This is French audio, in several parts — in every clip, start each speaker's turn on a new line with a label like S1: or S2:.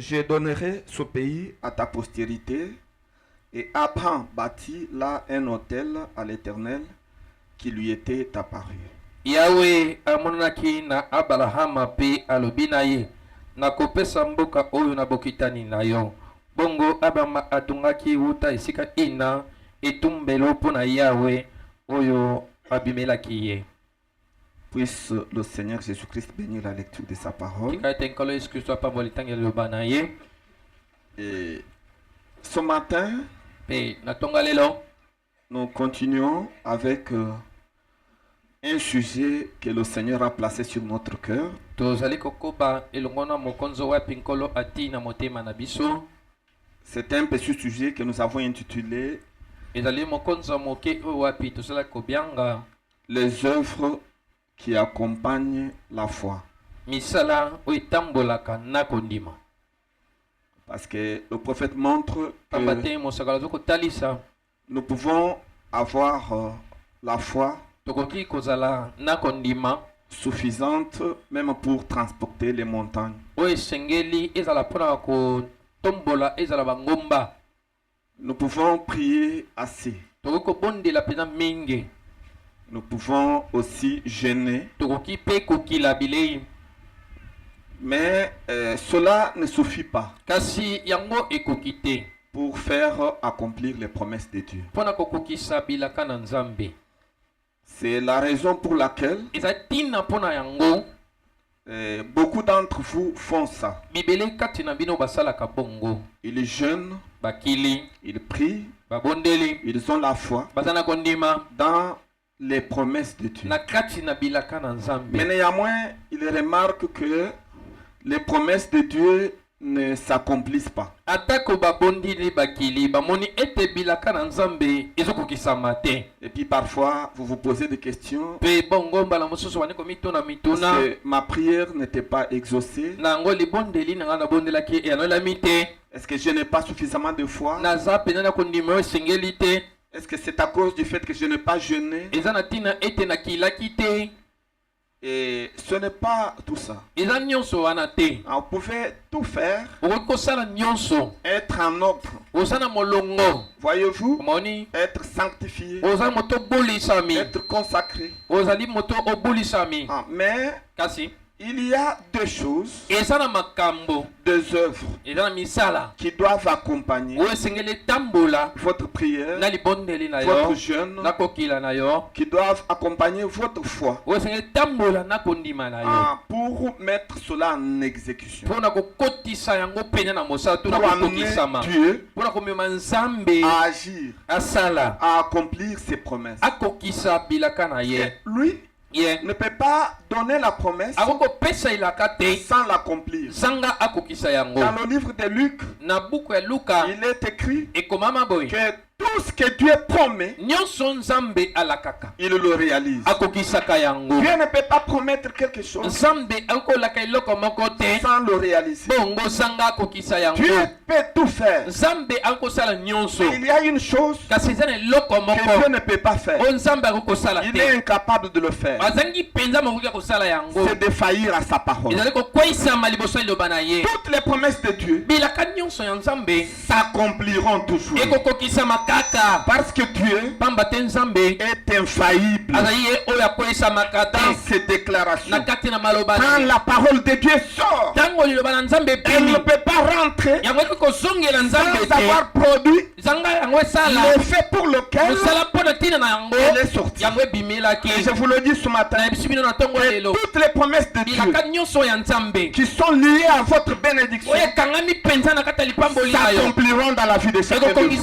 S1: je donnerai ce pays à ta postérité. Et Abraham bâtit là un autel à l'Éternel qui lui était apparu.
S2: Yahweh amonaki na Abraham pe alobi na ye nakopesa mboka oyo na bokitani na yo. Bongo Abraham atungaki wuta esika ina etumbelo pona Yahweh oyo abimelaki ye.
S1: Puisse le Seigneur Jésus-Christ bénir la lecture de sa parole. Et ce matin, nous continuons avec un sujet que le Seigneur a placé sur notre cœur. C'est un petit sujet que nous avons intitulé les œuvres qui accompagnent la foi. Parce que le prophète montre que nous pouvons avoir la foi suffisante même pour transporter les montagnes. Nous pouvons prier assez. Nous pouvons aussi jeûner. Mais cela ne suffit pas pour faire accomplir les promesses de Dieu. C'est la raison pour laquelle beaucoup d'entre vous font ça. Ils jeûnent, ils prient, ils ont la foi dans les promesses de Dieu. Mais néanmoins, ils remarquent que les promesses de Dieu ne s'accomplissent pas. Et puis parfois, vous vous posez des questions. Parce que ma prière n'était pas exaucée. Est-ce que je n'ai pas suffisamment de foi? Est-ce que c'est à cause du fait que je n'ai pas jeûné? Et ce n'est pas tout ça. On pouvait tout faire, être en ordre. Voyez-vous, être sanctifié, être consacré. Mais il y a deux choses, deux œuvres qui doivent accompagner votre prière, votre jeûne, qui doivent accompagner votre foi pour mettre cela en exécution. Pour amener Dieu à agir, à accomplir ses promesses. Et lui ne peut pas donner la promesse sans l'accomplir. Dans le livre de Luc, il est écrit que tout ce que Dieu promet, il le réalise. Dieu ne peut pas promettre quelque chose sans le réaliser. Dieu peut tout faire. Mais il y a une chose que Dieu ne peut pas faire. Il est incapable de le faire. C'est de faillir à sa parole. Toutes les promesses de Dieu s'accompliront toujours. Parce que Dieu est infaillible dans ses déclarations. Quand la parole de Dieu sort, elle ne peut pas rentrer sans avoir produit l'effet pour lequel elle est sortie. Et je vous le dis ce matin, toutes les promesses de Dieu qui sont liées à votre bénédiction s'accompliront dans la vie de chacun de vous.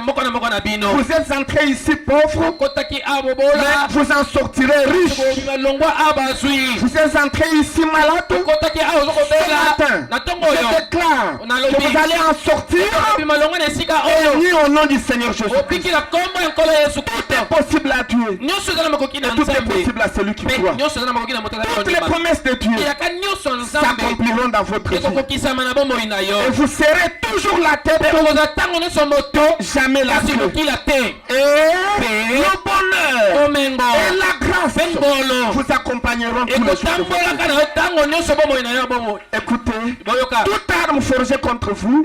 S1: Vous êtes entrés ici pauvres, mais vous en sortirez riches. Vous êtes entrés ici malades, ce matin, je déclare que vous allez en sortir et au nom du Seigneur Jésus-Christ. Tout est possible à Dieu et tout est possible à celui qui croit. Toutes les promesses de Dieu s'accompliront dans votre vie et vous serez toujours la tête, jamais la queue. Et le bonheur et la grâce grâce vous accompagneront tous les jours. Écoutez, toute arme forgée contre vous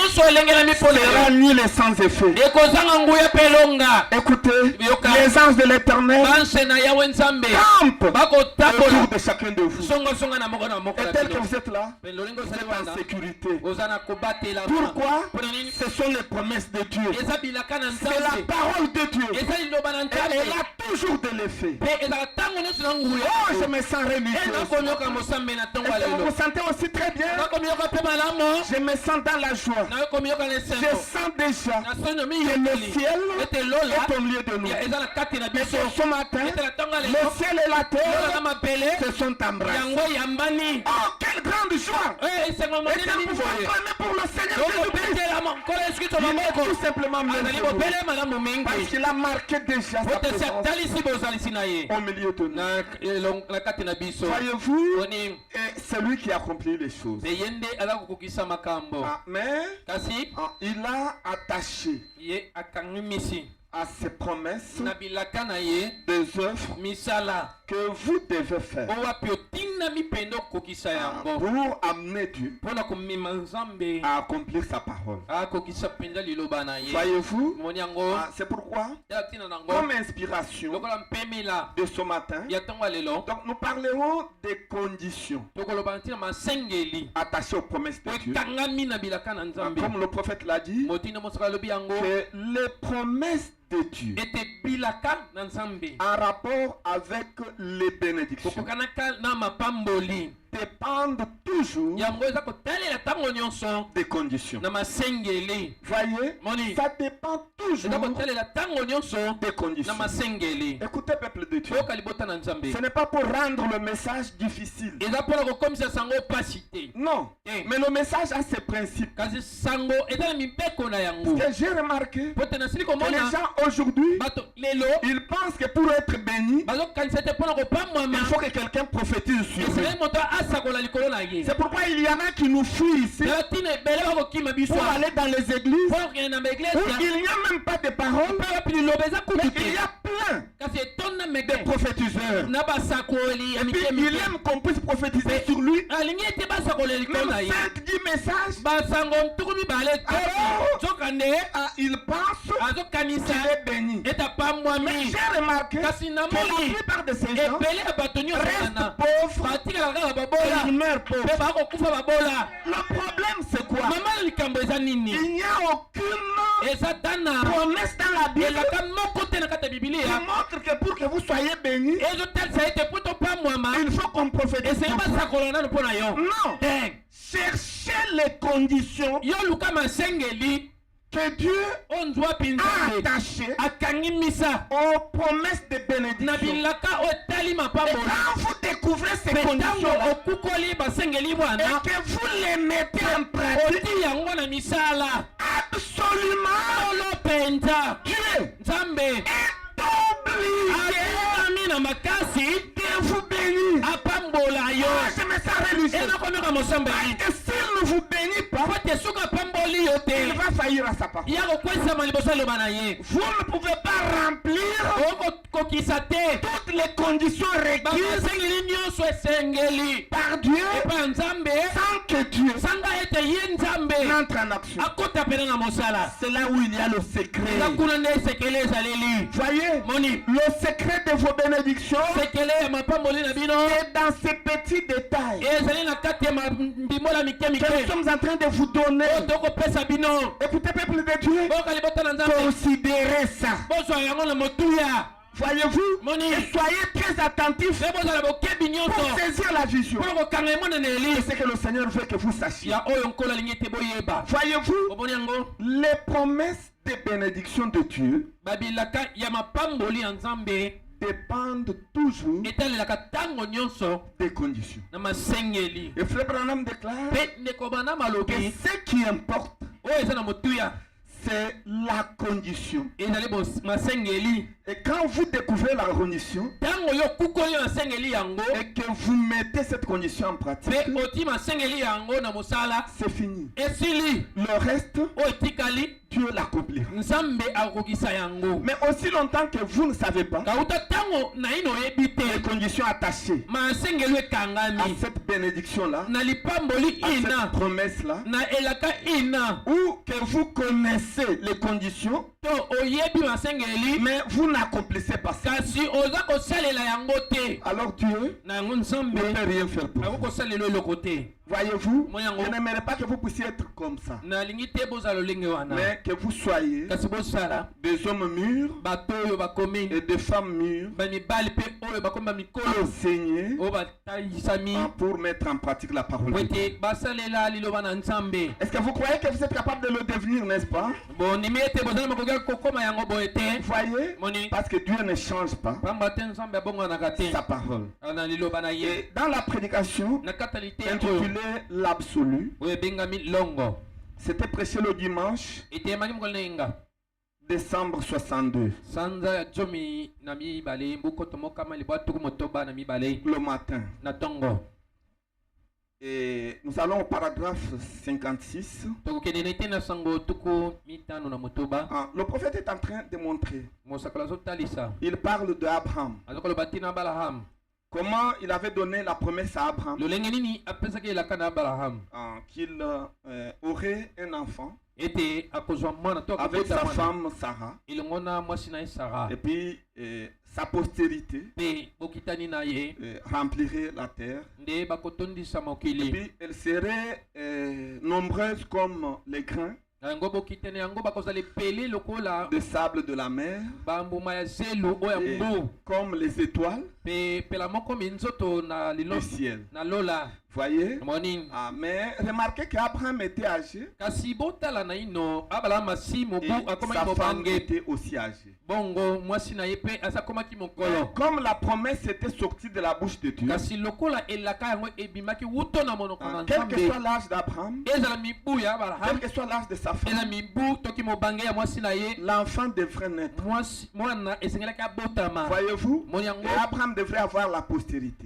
S1: sera nulle et sans effet. Écoutez, les anges de l'Éternel campent autour de chacun de vous. Et tel que vous êtes là, vous êtes en sécurité. Pourquoi? Ce sont les promesses de Dieu. C'est la parole de Dieu. Elle a toujours de l'effet. Oh, je me sens religieuse. Vous vous sentez aussi très bien. Je me sens dans la joie. Je sens déjà que le ciel est au milieu de nous. Et que ce matin, le ciel et la terre se sont embrassés. Oh, quelle grande joie! Et ça vous acclamer pour le Seigneur Jésus-Christ. Il est tout simplement merveilleux. Parce qu'il a marqué déjà sa présence au milieu de nous. Voyez-vous, c'est lui qui accomplit les choses. Mais il a attaché à ses promesses des œuvres que vous devez faire pour amener Dieu à accomplir sa parole. Voyez-vous, c'est pourquoi, comme inspiration de ce matin, donc nous parlerons des conditions attachées aux promesses de Dieu. Comme le prophète l'a dit, que les promesses de Dieu en rapport avec les bénédictions dépendent toujours des conditions. Voyez, ça dépend toujours des conditions. Écoutez, peuple de Dieu, ce n'est pas pour rendre le message difficile. Non, mais le message a ses principes. Ce que j'ai remarqué, que les gens aujourd'hui, ils pensent que pour être bénis, il faut que quelqu'un prophétise sur eux. C'est pourquoi il y en a qui nous fuient ici pour aller dans les églises où il n'y a même pas de paroles, mais il y a plein de prophétiseurs. Et puis il aime qu'on puisse prophétiser sur lui. Même 5-10 messages. Alors, il pense qu'il est béni. Mais j'ai remarqué que la plupart de ces gens restent pauvres. Et ils meurent pauvres. Le problème c'est quoi? Il n'y a aucune promesse dans la Bible qui montre que pour que vous soyez bénis, il faut qu'on prophétise. Non. Cherchez les conditions que Dieu a attaché aux promesses de bénédiction. Et quand vous découvrez ces conditions et que vous les mettez en pratique, absolument, Dieu est obligé de vous bénir. Je me sens religieux. Parce que s'il ne vous bénit pas, il va faillir à sa parole. Vous ne pouvez pas remplir toutes les conditions requises par Dieu sans que Dieu n'entre en action. C'est là où il y a le secret. Voyez, le secret de vos bénédictions est dans ces petits détails que nous sommes en train de vous donner. Écoutez, peuple de Dieu, considérez ça. Voyez-vous, et soyez très attentifs pour saisir la vision. C'est ce que le Seigneur veut que vous sachiez. Voyez-vous, les promesses de bénédiction de Dieu dépendent toujours des conditions. Et Frère Branham déclare que ce qui importe, c'est la condition. Et quand vous découvrez la condition et que vous mettez cette condition en pratique, c'est fini. Le reste, Dieu l'accomplira. Mais aussi longtemps que vous ne savez pas les conditions attachées à cette bénédiction-là, à cette promesse-là, ou que vous connaissez les conditions, mais vous n'accomplissez pas ça, alors Dieu ne peut rien faire pour vous. Voyez-vous, je n'aimerais pas que vous puissiez être comme ça, mais que vous soyez des hommes mûrs et des femmes mûres, enseignés pour mettre en pratique la parole de Dieu. Est-ce que vous croyez que vous êtes capable de le devenir, n'est-ce pas? Vous voyez, parce que Dieu ne change pas sa parole. Et dans la prédication intitulée l'absolu, c'était prêché le dimanche décembre 62 le matin. Et nous allons au paragraphe 56. Le prophète est en train de montrer. Il parle d'Abraham. Comment il avait donné la promesse à Abraham qu'il aurait un enfant avec sa femme Sarah, et puis sa postérité remplirait la terre, et puis elle serait nombreuse comme les grains de sable de la mer, comme les étoiles du ciel. Voyez? Mais remarquez qu'Abraham était âgé et sa femme était aussi âgée. Comme la promesse était sortie de la bouche de Dieu, quel que soit l'âge d'Abraham, quel que soit l'âge de sa femme, l'enfant devrait naître. Voyez-vous? Et Abraham devrait avoir la postérité.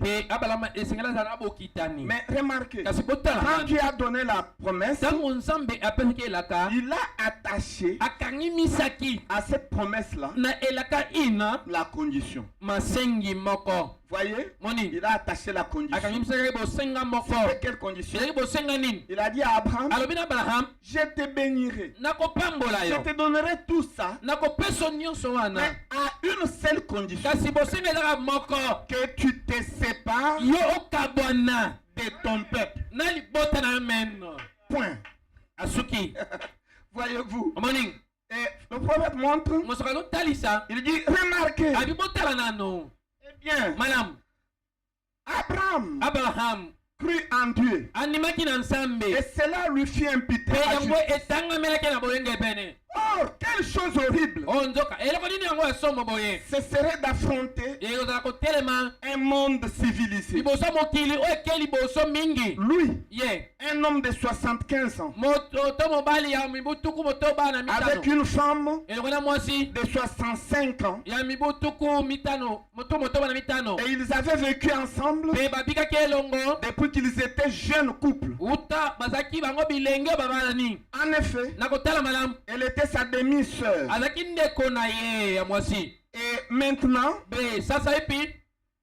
S1: Mais remarquez, quand Dieu a donné la promesse, il a attaché à cette promesse-là la condition. Voyez, il a attaché la condition. C'était quelle condition? Il a dit à Abraham, je te bénirai, je te donnerai tout ça, mais à une seule condition, que tu te sépares de ton peuple. Point. Voyez-vous? Et le prophète montre, il dit, remarquez, eh bien, Abraham crut en Dieu, et cela lui fit imputer la justice. Or, quelle chose horrible ce serait d'affronter un monde civilisé. Lui, un homme de 75 ans, avec une femme de 65 ans, et ils avaient vécu ensemble depuis qu'ils étaient jeunes couples. En effet, elle était sa demi-sœur. Et maintenant,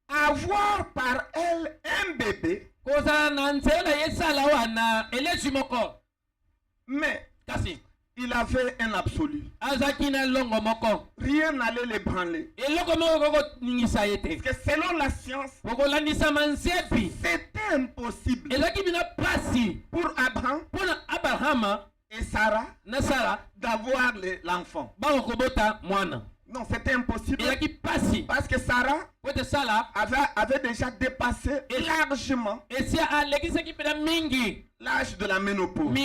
S1: avoir par elle un bébé, mais il avait un absolu. Rien n'allait l'ébranler. Parce que selon la science, c'était impossible pour Abraham et Sarah d'avoir l'enfant. Non, c'était impossible. Parce que Sarah avait déjà dépassé largement l'âge de la ménopause.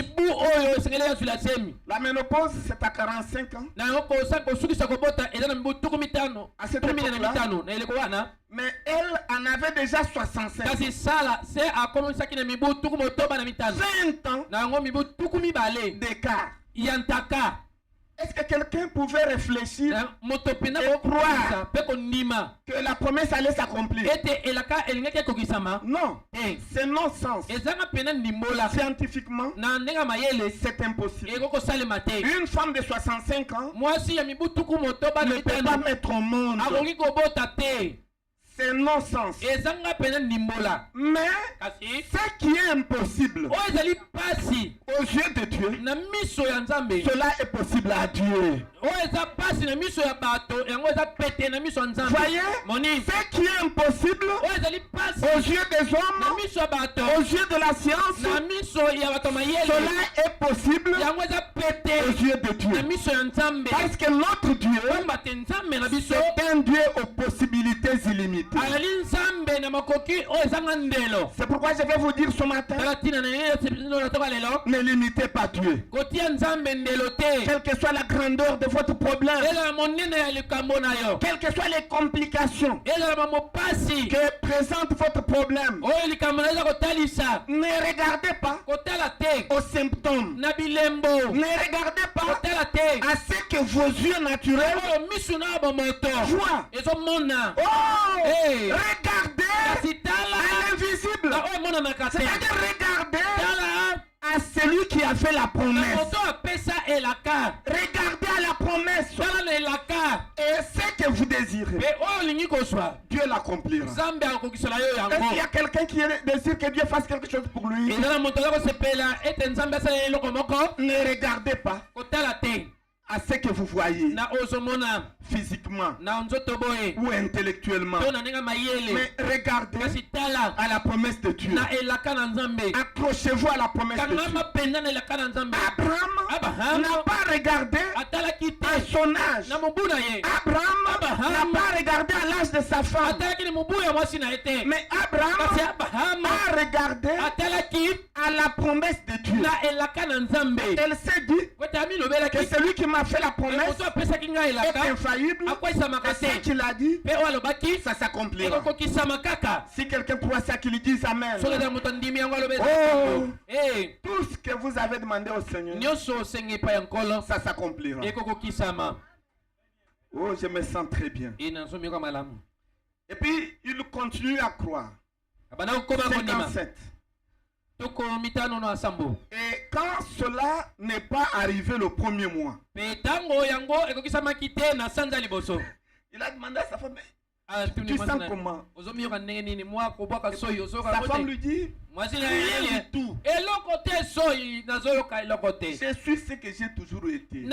S1: La ménopause, c'est à 45 ans. À cette époque-là, mais elle en avait déjà 65 ans. 20 ans d'écart. Est-ce que quelqu'un pouvait réfléchir et croire que la promesse allait s'accomplir? Non, c'est non-sens. Scientifiquement, c'est impossible. Une femme de 65 ans ne peut pas mettre au monde. C'est non-sens. Mais ce qui est impossible aux yeux de Dieu, cela est possible à Dieu. Voyez, ce qui est impossible aux yeux des hommes, aux yeux de la science, cela est possible aux yeux de Dieu. Parce que notre Dieu, c'est un Dieu aux possibilités illimitées. C'est pourquoi je vais vous dire ce matin, ne limitez pas Dieu. Quelle que soit la grandeur de votre problème, quelles que soient les complications que présente votre problème, ne regardez pas aux symptômes, ne regardez pas à ce que vos yeux naturels voient. Regardez à l'invisible. C'est-à-dire regardez à celui qui a fait la promesse. Regardez à la promesse. Et ce que vous désirez, Dieu l'accomplira. Est-ce qu'il y a quelqu'un qui désire que Dieu fasse quelque chose pour lui? Ne regardez pas à ce que vous voyez physiquement ou intellectuellement, mais regardez à la promesse de Dieu. Accrochez-vous à la promesse de Dieu. Abraham n'a pas regardé à son âge. Abraham n'a pas regardé à l'âge de sa femme. Mais Abraham a regardé à la promesse de Dieu. Elle s'est dit que celui qui m'a fait la promesse est infaillible. Et ce qu'il a dit, ça s'accomplira. Si quelqu'un croit ça, qu'il dise Amen. Oh, tout ce que vous avez demandé au Seigneur, ça s'accomplira. Oh, je me sens très bien. Et puis, il continue à croire. 57. Et quand cela n'est pas arrivé le premier mois, il a demandé à sa femme, tu sens comment? Sa femme lui dit, rien du tout. Je suis ce que j'ai toujours été.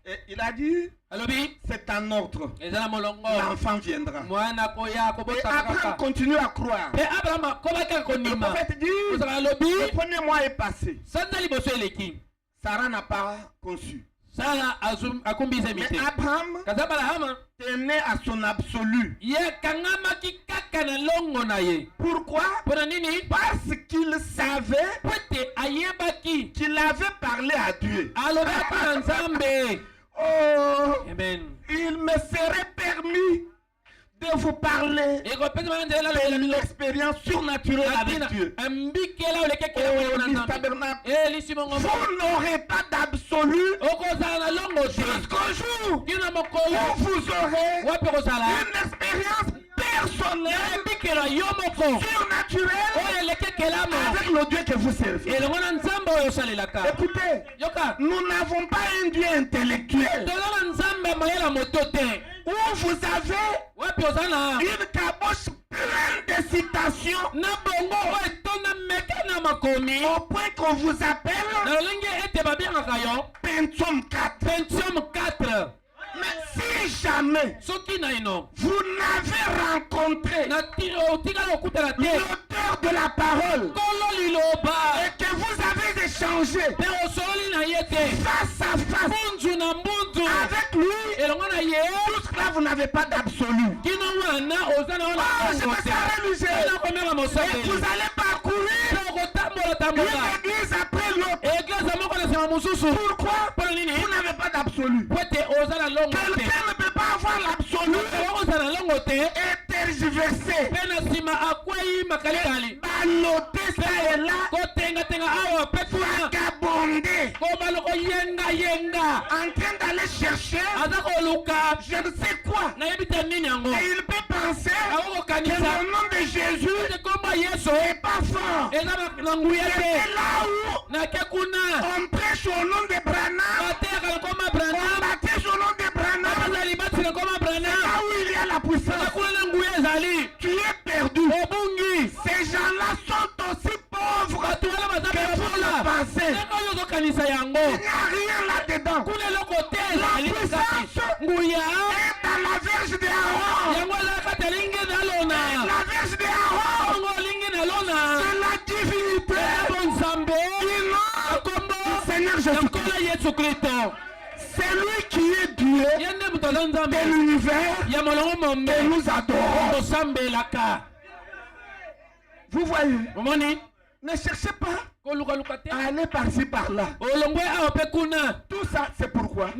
S1: Et il a dit, c'est un ordre. L'enfant viendra. Et Abraham continue à croire. Le prophète dit, le premier mois est passé. Sarah n'a pas conçu. Mais Abraham tenait à son absolu. Pourquoi? Parce qu'il savait qu'il avait parlé à Dieu. Oh, il me serait permis de vous parler de l'expérience surnaturelle avec Dieu. Vous n'aurez pas d'absolu jusqu'au jour où vous aurez une expérience personnelle surnaturelle avec le Dieu que vous servez. Écoutez, nous n'avons pas un Dieu intellectuel où vous avez une caboche pleine de citations au point qu'on vous appelle Pentium 4. Mais si jamais vous n'avez rencontré l'auteur de la parole et que vous avez échangé face à face avec lui, tout là vous n'avez pas d'absolu. Je me serai religieux. Et vous allez parcourir une église après l'autre. Pourquoi? Vous n'avez pas d'absolu. Quelqu'un ne peut pas avoir l'absolu et tergiverser, balloter ça et là, vagabonder en train d'aller chercher je ne sais quoi. Et il peut penser que le nom de Jésus n'est pas fort. Et là où on prêche au nom de Branham, on baptise au nom de Branham, là où il y a la puissance, tu es perdu. Ces gens-là sont aussi pauvres que vous le pensez. Il n'y a rien là-dedans. La puissance est dans la verge de Aaron. La verge de Aaron, c'est la divinité du Seigneur Jésus-Christ. C'est lui qui est Dieu de l'univers que nous adorons. Vous voyez, ne cherchez pas à aller par-ci par-là. Tout ça, c'est pourquoi?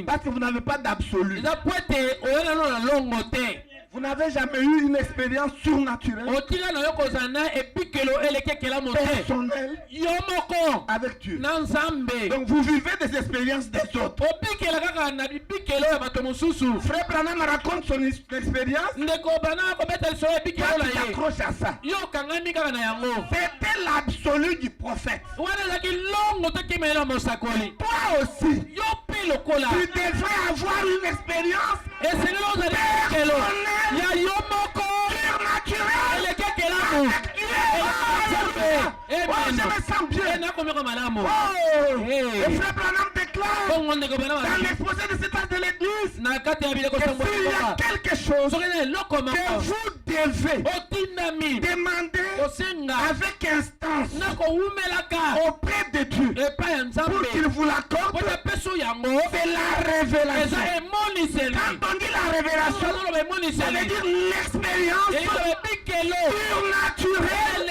S1: Parce que vous n'avez pas d'absolu. Vous n'avez jamais eu une expérience surnaturelle, personnelle, avec Dieu. Donc vous vivez des expériences des autres. Frère Branham raconte son expérience. Il accroche à ça. C'était l'absolu du prophète. Toi aussi, tu devrais avoir une expérience personnelle, surnaturelle, avec Dieu. Oh, je me sens bien. Et frère Branham déclare dans l'exposé de cet âge de l'église que s'il y a quelque chose que vous devez demander avec instance auprès de Dieu pour qu'il vous l'accorde, c'est la révélation. Quand on dit la révélation, ça veut dire l'expérience surnaturelle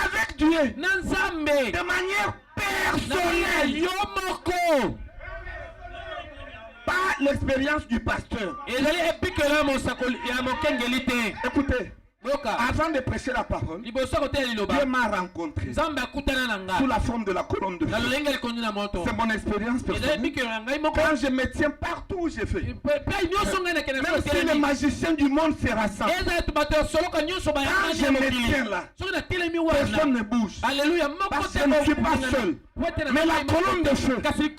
S1: avec Dieu de manière personnelle. Pas l'expérience du pasteur. Écoutez, avant de prêcher la parole, Dieu m'a rencontré sous la forme de la colonne de feu. C'est mon expérience personnelle. Quand je me tiens partout où je vais, même si les magiciens du monde se rassemblent, quand je me tiens là, personne ne bouge. Parce que je ne suis pas seul. Mais la colonne de feu que j'ai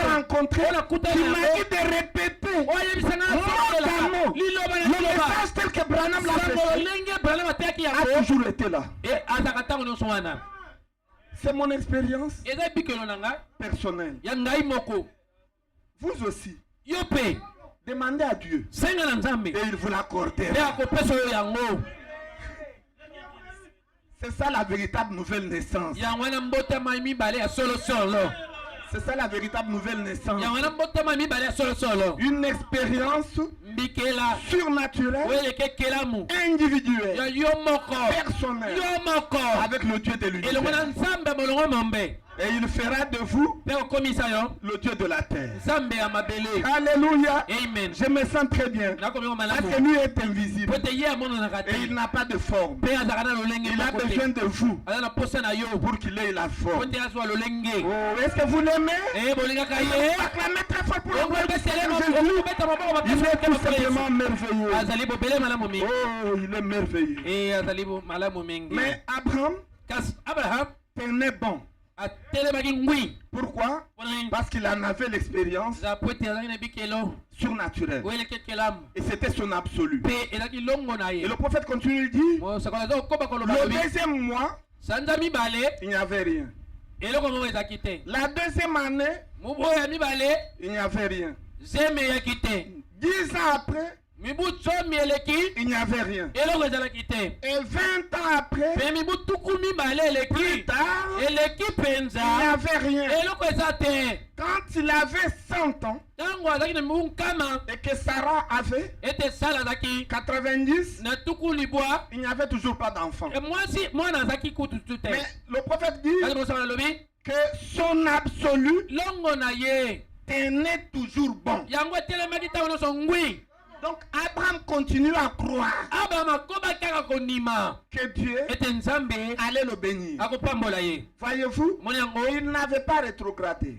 S1: rencontrée, qui m'a dit de répéter mot à mot le message tel que Branham l'a fait, a toujours été là. C'est mon expérience personnelle. Vous aussi, demandez à Dieu et il vous l'accordera. C'est ça la véritable nouvelle naissance. C'est ça la véritable nouvelle naissance. Une expérience surnaturelle, individuelle, personnelle, avec le Dieu de l'univers. Et il fera de vous le Dieu de la terre. Alléluia. Amen. Je me sens très bien. Parce que lui est invisible. Et il n'a pas de forme. Il a besoin de vous pour qu'il ait la forme. Oh, est-ce que vous l'aimez? Acclamez très fort pour le il est tout simplement merveilleux. Oh, il est merveilleux. Mais Abraham tenait bon. Pourquoi? Parce qu'il en avait l'expérience surnaturelle. Et c'était son absolu. Et le prophète continue, il dit, le deuxième mois, il n'y avait rien. La deuxième année, il n'y avait rien. 10 ans après, il n'y avait rien. Et 20 ans après, plus tard, il n'y avait rien. Quand il avait 100 ans et que Sarah avait 90, il n'y avait toujours pas d'enfant. Mais le prophète dit que son absolu tenait toujours bon. Donc Abraham continue à croire que Dieu allait le bénir. Voyez-vous, il n'avait pas rétrogradé.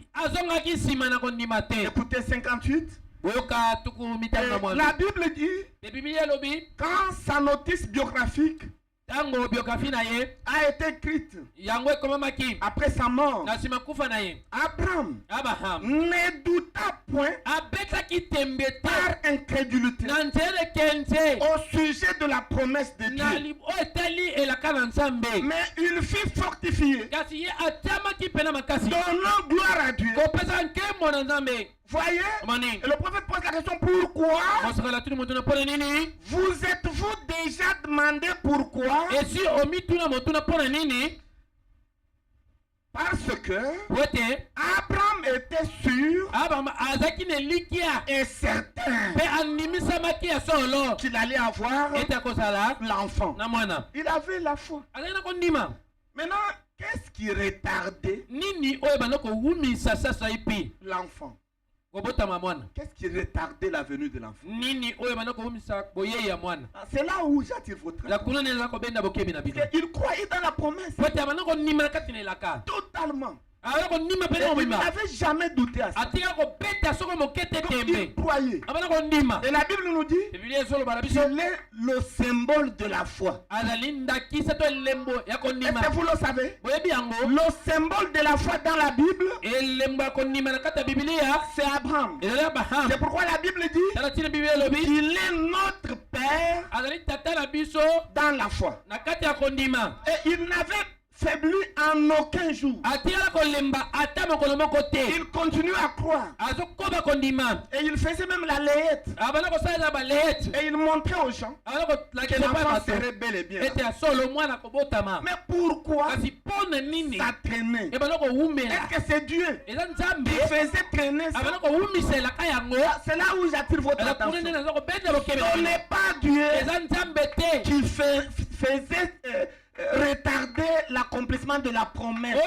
S1: Écoutez 58. La Bible dit, quand sa notice biographique a été écrite après sa mort, Abraham ne douta point par incrédulité au sujet de la promesse de Dieu, mais il fut fortifié, donnant gloire à Dieu. Voyez, et le prophète pose la question: pourquoi vous êtes-vous déjà demandé pourquoi? Parce que Abraham était sûr et certain qu'il allait avoir l'enfant. Il avait la foi. Maintenant, qu'est-ce qui retardait l'enfant? Qu'est-ce qui retardait la venue de l'enfant? C'est là où j'attire votre attention. Il croyait dans la promesse totalement. Il n'avait jamais douté à ça. Donc, il croyait. Et la Bible nous dit qu'il est le symbole de la foi. Est-ce que vous le savez? Le symbole de la foi dans la Bible, c'est Abraham. C'est pourquoi la Bible dit qu'il est notre Père dans la foi. Et il n'avait faibli en aucun jour. Il continue à croire. Et il faisait même la layette. Et il montrait aux gens que l'enfant serait bel et bien. Mais pourquoi ça traînait? Est-ce que c'est Dieu qui faisait traîner ça? C'est là où j'attire votre attention. Ce n'est pas Dieu qui faisait retarder l'accomplissement de la promesse.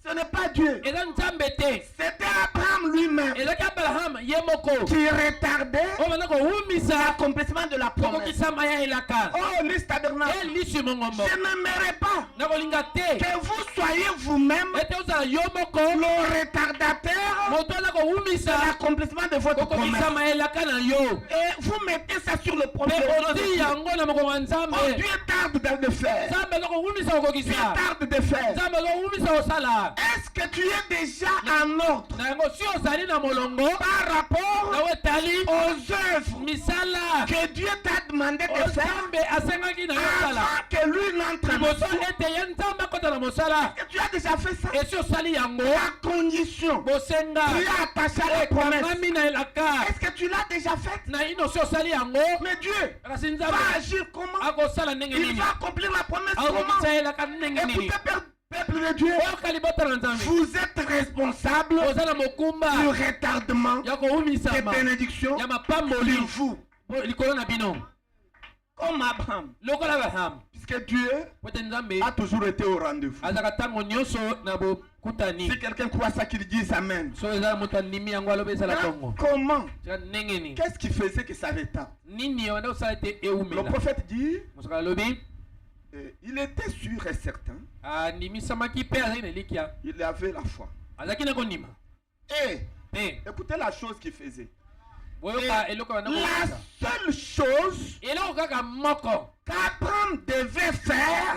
S1: Ce n'est pas Dieu. C'était Abraham lui-même qui retardait l'accomplissement de la promesse. Oh, Lys Tabernacle, je n'aimerais pas que vous soyez vous-même le retardateur de l'accomplissement de votre promesse. Et vous mettez ça sur le prophète. Oh, Dieu tarde de faire. Dieu tarde de faire. Est-ce que tu es déjà en ordre par rapport aux œuvres que Dieu t'a demandé de faire avant que lui n'entre en toi? Est-ce que tu as déjà fait ça? La condition qui est attachée à la promesse, est-ce que tu l'as déjà faite? Mais Dieu va agir comment? Il va accomplir la promesse comment? Écoutez, peuple de Dieu, vous êtes responsable du retardement des bénédictions sur vous. Comme Abraham. Puisque Dieu a toujours été au rendez-vous. Si quelqu'un croit ça, qu'il dise Amen. Comment? Qu'est-ce qui faisait que ça retarde? Le prophète dit, il était sûr et certain. Il avait la foi. Et écoutez la chose qu'il faisait. La seule chose qu'Abraham devait faire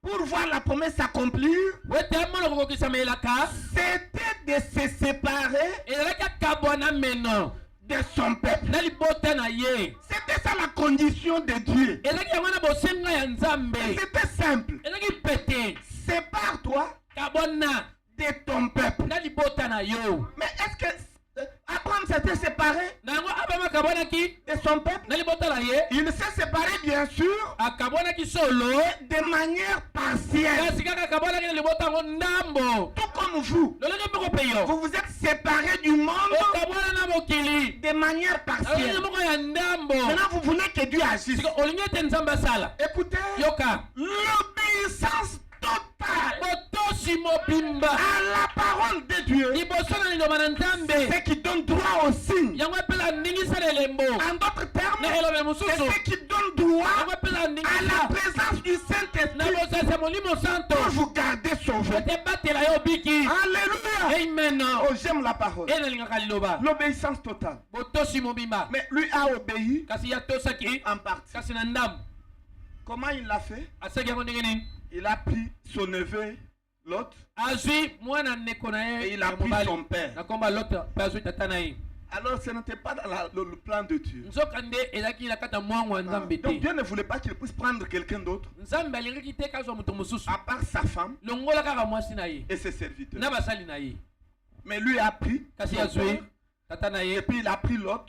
S1: pour voir la promesse s'accomplir, c'était de se séparer de son peuple. C'était ça la condition de Dieu. C'était simple. Sépare-toi de ton peuple. Mais est-ce que Abraham s'était séparé de son peuple? Il s'est séparé bien sûr de manière partielle. Tout comme vous vous êtes séparé du monde de manière partielle. Maintenant vous voulez que Dieu agisse. Écoutez, l'obéissance totale À la parole de Dieu, c'est ce qui donne droit au signe. En d'autres termes, c'est ce qui donne droit à la présence du Saint-Esprit pour vous garder sauvés. Alléluia.
S3: Amen.
S1: Oh, j'aime la parole. L'obéissance totale. Mais lui a obéi en partie. Comment il l'a fait? Il a pris son neveu, l'autre, et il a pris son père. Alors ce n'était pas dans le plan de Dieu. Donc Dieu ne voulait pas qu'il puisse prendre quelqu'un d'autre à part sa femme et ses serviteurs. Mais lui a pris son père, et puis il a pris l'autre,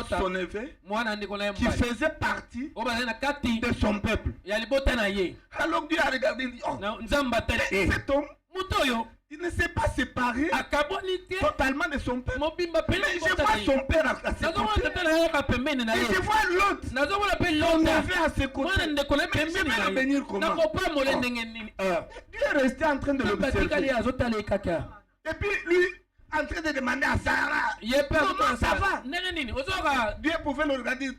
S1: son neveu, qui faisait partie de son peuple. Alors Dieu a regardé et dit, oh, cet homme, il ne s'est pas séparé totalement de son père. Mais je vois son père à ses côtés. Et je vois l'autre, son neveu à ses côtés. Mais je vais le bénir comment? Dieu est resté en train de l'observer. Et puis lui, en train de demander à Sarah, comment ça va? Dieu pouvait le regarder,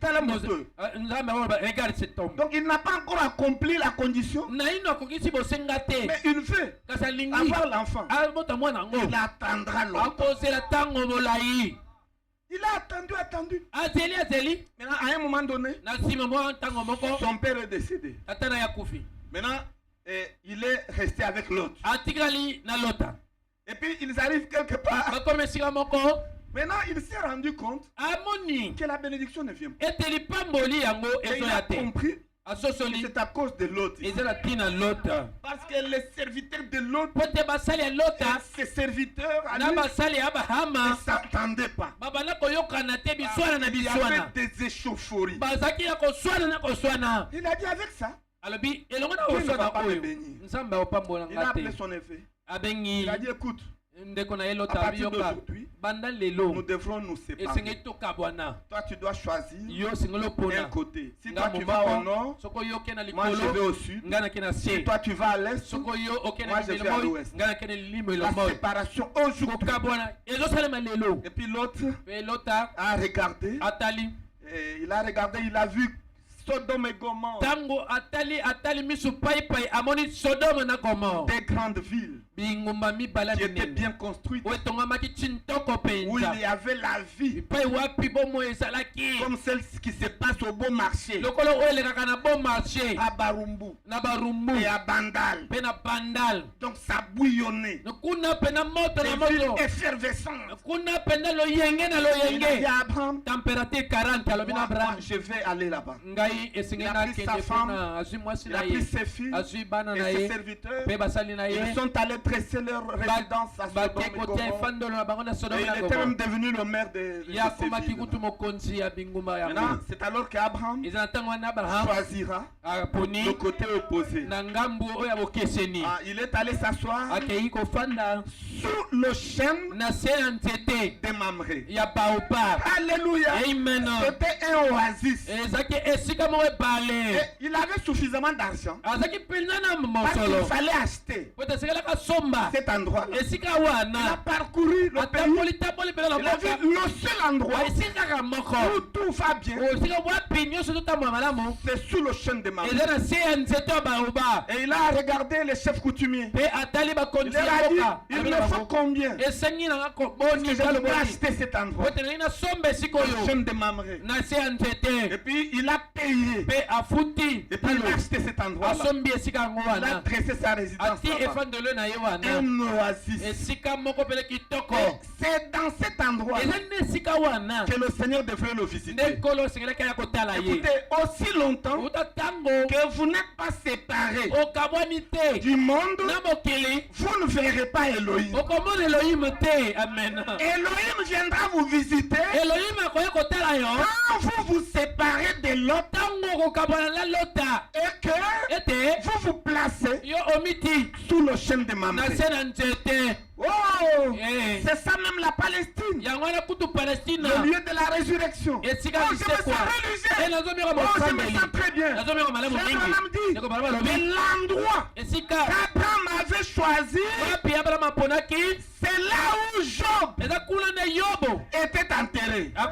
S1: regarde cet homme. Donc il n'a pas encore accompli la condition, mais il veut avoir l'enfant. Il attendra longtemps. Il a attendu. Maintenant, à un moment donné, son père est décédé. Maintenant, il est resté avec l'autre. Et puis ils arrivent quelque part. Maintenant il s'est rendu compte que la bénédiction ne vient pas. Et il a compris que c'est à cause de l'autre. Parce que les serviteurs de l'autre, ses serviteurs ne s'entendaient pas. Il y avait des échauffourées. Il a dit avec ça, Dieu ne va pas me bénir. Il a appelé son neveu. Il a dit écoute, à partir d'aujourd'hui, nous devrons nous séparer. Toi tu dois choisir un côté. Si toi tu vas au nord, moi je vais au sud. Si toi tu vas à l'est, moi je vais à l'ouest. La séparation aujourd'hui. Et puis l'autre a regardé. Et il a regardé, il a vu Sodome et Gomorrhe. Des grandes villes qui étaient bien construites, où il y avait la vie, comme celle qui se passe au bon marché, à Barumbu et à Bandal. Donc ça bouillonnait, des villes effervescentes. Il a dit à Abraham, moi, je vais aller là-bas. Il a pris sa femme, il a pris ses filles et ses serviteurs. Ils sont allés dresser leur résidence à Sodome et Gomorrhe. Et il était même devenu le maire de ces villes. Maintenant, c'est alors qu'Abraham choisira le côté opposé. Il est allé s'asseoir sous le chêne de Mamré. Alléluia. C'était un oasis. Et il avait suffisamment d'argent parce qu'il fallait acheter cet endroit. Il a parcouru le pays. Il a vu le seul endroit où tout va bien. C'est sous le chêne de Mamré. Et il a regardé les chefs coutumiers. Il leur a dit, il me faut combien? Parce que je dois acheter cet endroit. Le chêne de Mamré. Et puis il a payé. Et puis il a acheté cet endroit. Il a dressé sa résidence. Un oasis. C'est dans cet endroit que le Seigneur devrait le visiter. Écoutez, aussi longtemps que vous n'êtes pas séparés du monde, vous ne verrez pas Elohim. Elohim viendra vous visiter quand vous vous séparez de l'autre et que vous vous placez sous le chêne de Mamré. Oh, c'est ça même la Palestine. Le lieu de la résurrection. Oh, je me sens religieux. Oh, je me sens très bien. Mais l'endroit qu'Abraham avait choisi, c'est là où Job était enterré. Oh,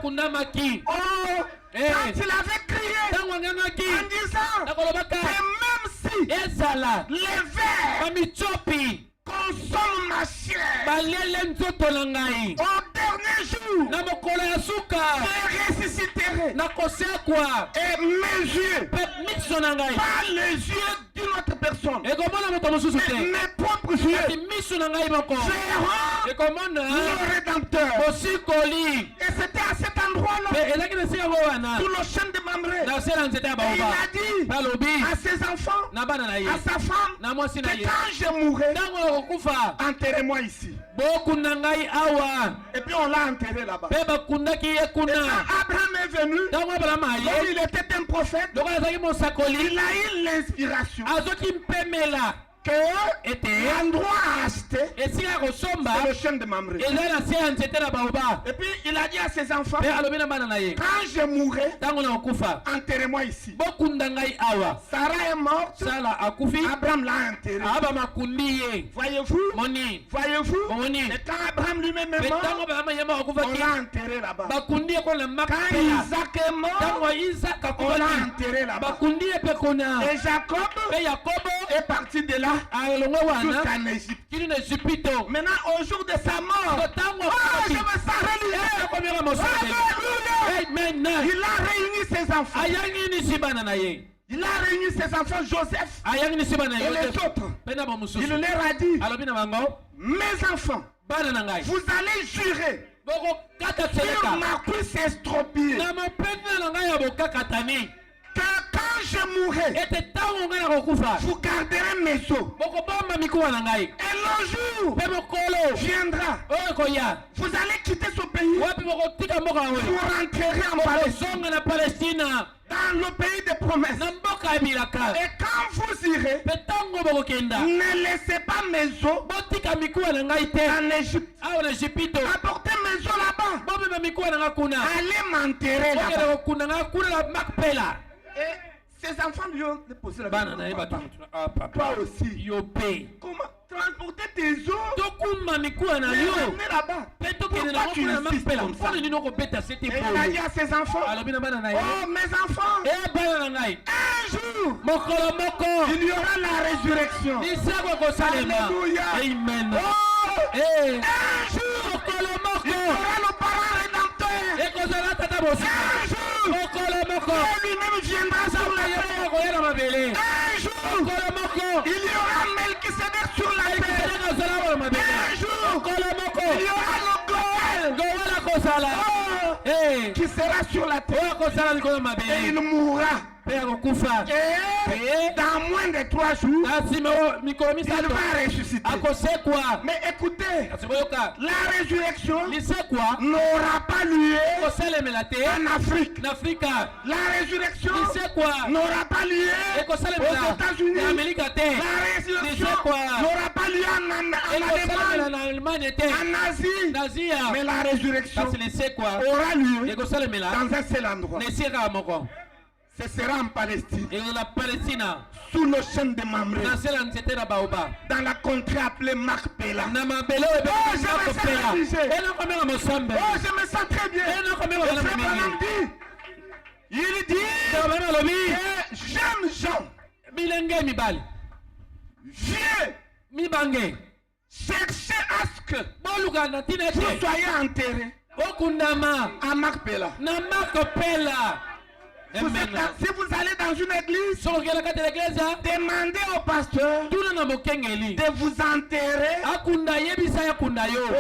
S1: quand il avait crié en disant que même si les vers consomme ma chair, au dernier jour, je ressusciterai et mes yeux, pas les yeux d'une autre personne, mais mes propres yeux verront le Rédempteur. Et c'était à cet endroit-là, sous le chêne de Mamré, et il a dit à ses enfants, à sa femme, que quand je mourrai, enterrez-moi ici. Et puis on l'a enterré là-bas. Et quand Abraham est venu, comme il était un prophète, il a eu l'inspiration que l'endroit à acheter, c'est le chêne de Mamré. Et puis il a dit à ses enfants, quand je mourrai, enterrez-moi ici. Sarah est morte, Abraham l'a enterré. Voyez-vous? Et quand Abraham lui-même est mort, on l'a enterré là-bas. Quand Isaac est mort, on l'a enterré là-bas. Et Jacob est parti de là jusqu'en Égypte. Maintenant, au jour de sa mort, je me sens religieux. Il a réuni ses enfants. Il a réuni ses enfants, Joseph et les autres. Il leur a dit, mes enfants, vous allez jurer sur ma cuisse estropiée que quand je mourrai, vous garderez mes os. Et le jour viendra, vous allez quitter ce pays pour rentrer en Palestine, dans le pays des promesses. Et quand vous irez, ne laissez pas mes os en Égypte. Apportez mes os là-bas. Allez m'enterrer là-bas. Et ses enfants lui ont posé la question. Toi aussi. Comment transporter tes os? Venez là-bas. Pourquoi tu insistes comme ça? Et il a dit à ses enfants, oh mes enfants, un jour, il y aura la résurrection. Alléluia. Amen. Oh, un jour, il y aura le parent rédempteur. Un jour, lui-même viendra sur la terre. Un jour, il y aura Melchisedec sur la terre. Un jour, il y aura le Goël qui sera sur la terre. Et il mourra. Et dans moins de 3 jours, il va ressusciter. Mais écoutez, la résurrection n'aura pas lieu en Afrique. La résurrection n'aura pas lieu aux États-Unis. La résurrection n'aura pas lieu en Allemagne, en Asie. Mais la résurrection aura lieu dans un seul endroit. Ce sera en Palestine, sous le chêne de Mamré, dans la contrée appelée Macpéla. Oh, je me sens très bien. Il dit jeunes gens, vieux, cherchez à ce que vous soyez enterrés à Macpéla. Si vous allez dans une église, demandez au pasteur de vous enterrer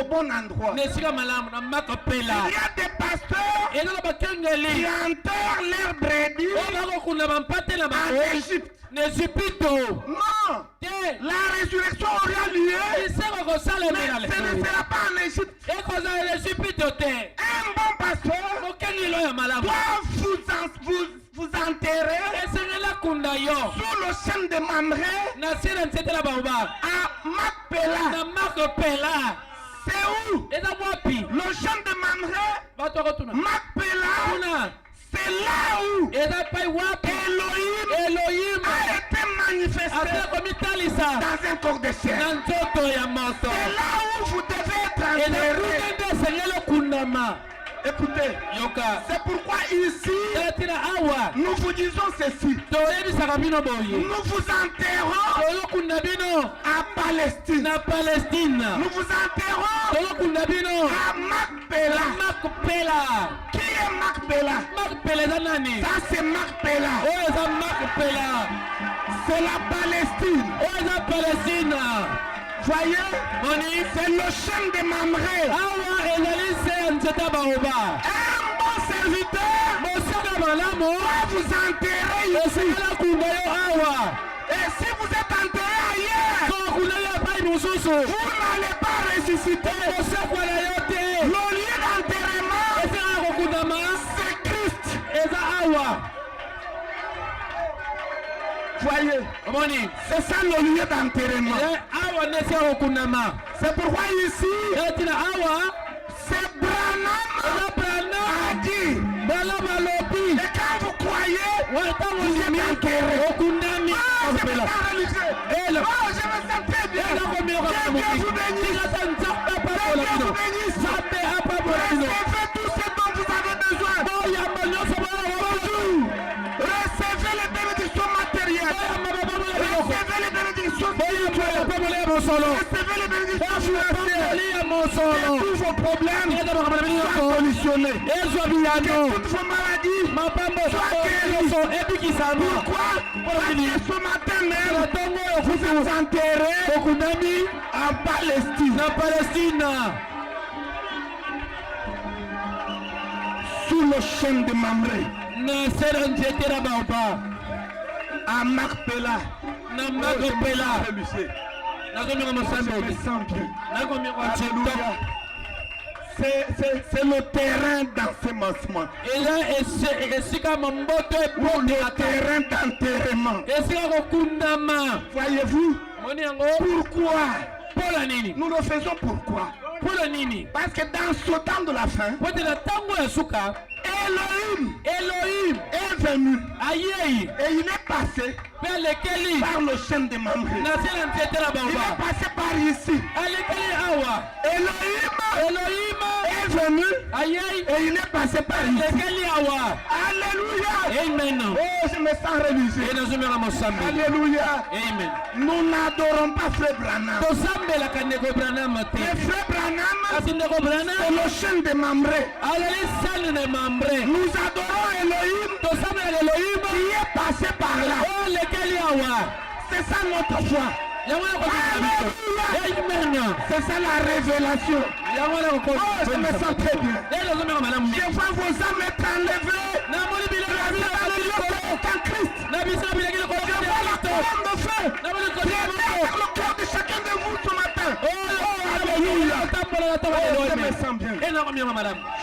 S1: au bon endroit. Il y a des pasteurs qui enterrent leurs brebis en Égypte. Non, la résurrection aura lieu, mais ce ne sera pas en Égypte. Un bon pasteur doit vous enterrer Sous le chêne de Mamré. À Macpéla. C'est où? Le chêne de Mamré. Macpéla. C'est là où Elohim a été manifesté dans un corps de chair. C'est là où vous devez être enterré. Écoutez, c'est pourquoi ici, nous vous disons ceci. Nous vous enterrons à Palestine. Nous vous enterrons à Macpéla. Qui est Macpéla? Ça c'est Macpéla. C'est la Palestine. Voyez, c'est le chêne de Mamré. Un bon serviteur va vous enterrer ici. Et si vous êtes enterré ailleurs, vous n'allez pas ressusciter. Le lieu d'enterrement, c'est Christ. Voyez, c'est ça le lieu d'enterrement. C'est pourquoi ici, c'est Branham a dit. Et quand vous croyez, vous êtes enterré. Je me sens religieux. Je me sens très bien. Que Dieu vous bénisse. Recevez tout ce dont vous avez besoin. Recevez les bénédictions matérielles. Recevez les bénédictions spirituelles. Recevez les bénédictions financières. Que tous vos problèmes soient solutionnés. Que toutes vos maladies soient guéries. Pourquoi? Parce que ce matin même, vous êtes enterrés en Palestine. Sous le chêne de Mamré. À Macpéla. Je me sens bien. Alléluia. C'est le terrain d'ensemencement. Ou le terrain d'enterrement. Voyez-vous? Pourquoi? Nous le faisons pourquoi? Parce que dans ce temps de la fin, Elohim est venu et il est passé par le chêne de Mamré. Il est passé par ici. Elohim est venu et il est passé par ici. Alléluia.
S3: Amen.
S1: Oh, je me sens religieux. Alléluia.
S3: Amen.
S1: Nous n'adorons pas Frère Branham. Mais Frère Branham, c'est le chêne de Mamré. Nous adorons Elohim qui est passé par là. C'est ça notre foi. Alléluia. C'est ça la révélation. Oh, je me sens très bien. Je vois vos âmes être enlevées. En Christ. Je vois la colonne de feu. Dans le cœur de chacun de vous ce matin. Oh, alléluia. Je me sens bien.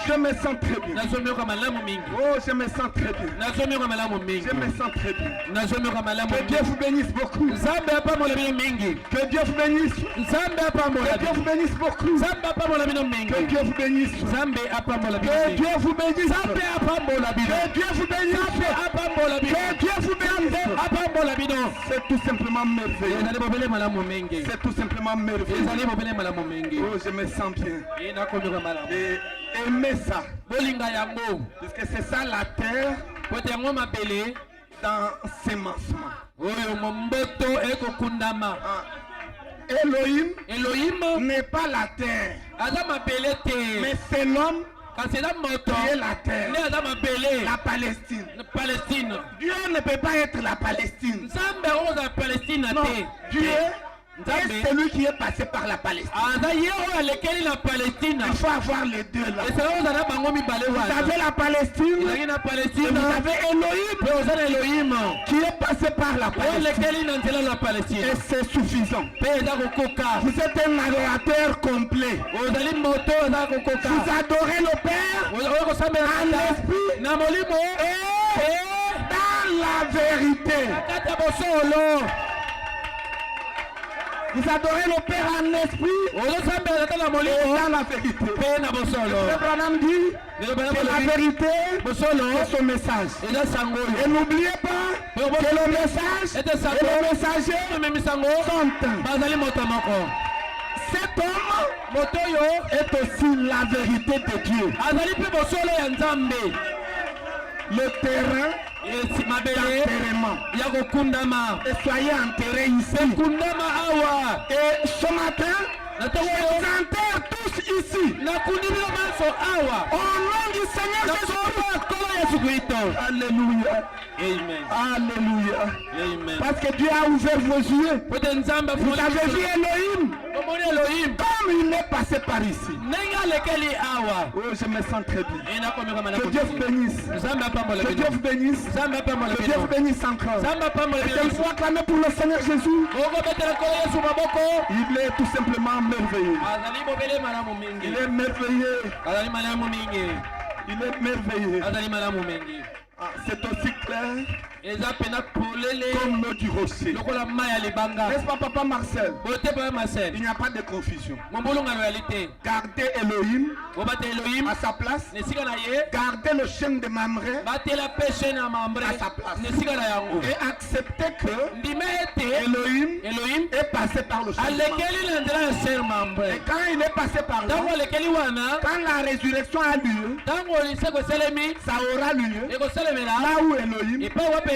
S1: Je me sens très bien. Oh, je me sens très bien. Je me sens très bien. Que Dieu vous bénisse beaucoup. Que Dieu vous bénisse. Que Dieu vous bénisse beaucoup. Que Dieu vous bénisse. Que Dieu vous bénisse. Que Dieu vous bénisse. Que Dieu vous bénisse. C'est tout simplement merveilleux. C'est tout simplement merveilleux. Oh, je me sens bien. Et aimer ça. Puisque c'est ça la terre d'ensemencement. Elohim n'est pas la terre, mais c'est l'homme qui est la terre, la Palestine. Dieu ne peut pas être la Palestine. Non, Dieu est celui qui est passé par la Palestine. Il faut avoir les deux là. Vous avez la Palestine et vous avez Elohim qui est passé par la Palestine. Et c'est suffisant. Vous êtes un adorateur complet. Vous adorez le Père en l'esprit et dans la vérité. Vous adorez le Père en esprit et dans la vérité. Le Branham dit que la vérité est son message. Et n'oubliez pas que le message et le messager sont un. Cet homme est aussi la vérité de Dieu. Le terrain d'enterrement. Et soyez enterrés ici. Et ce matin, je vous enterre tous ici. Au nom du Seigneur Jésus-Christ. Alléluia.
S2: Amen.
S1: Alléluia.
S2: Amen.
S1: Parce que Dieu a ouvert vos yeux. Vous avez vu Elohim. Comme il est passé par ici. Oh, je me sens très bien. Que Dieu vous bénisse. Que Dieu vous bénisse. Que Dieu vous bénisse encore. Et il faut acclamer pour le Seigneur Jésus. Il est tout simplement merveilleux. Il est merveilleux. Il est merveilleux. Ah, c'est aussi clair comme l'eau du rocher. N'est-ce pas, Papa Marcel? Il n'y a pas de confusion. Gardez Elohim à sa place. Gardez le chêne de Mamré à sa place. Et acceptez que Elohim est passé par le chêne de Mamré. Et quand il est passé par là, quand la résurrection a lieu, ça aura lieu là où Elohim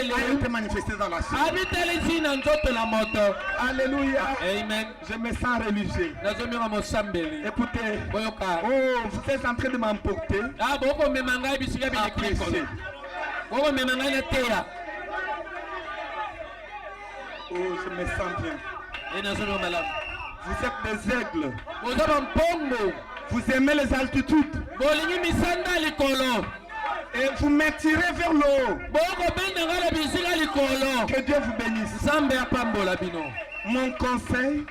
S1: a été manifesté dans la chair. Alléluia.
S2: Amen.
S1: Je me sens religieux. Écoutez, oh, vous êtes en train de m'emporter. Appréciez. Oh, je me sens bien. Vous êtes des aigles. Vous aimez les altitudes. Et vous m'attirez vers le haut. Que Dieu vous bénisse. Mon conseil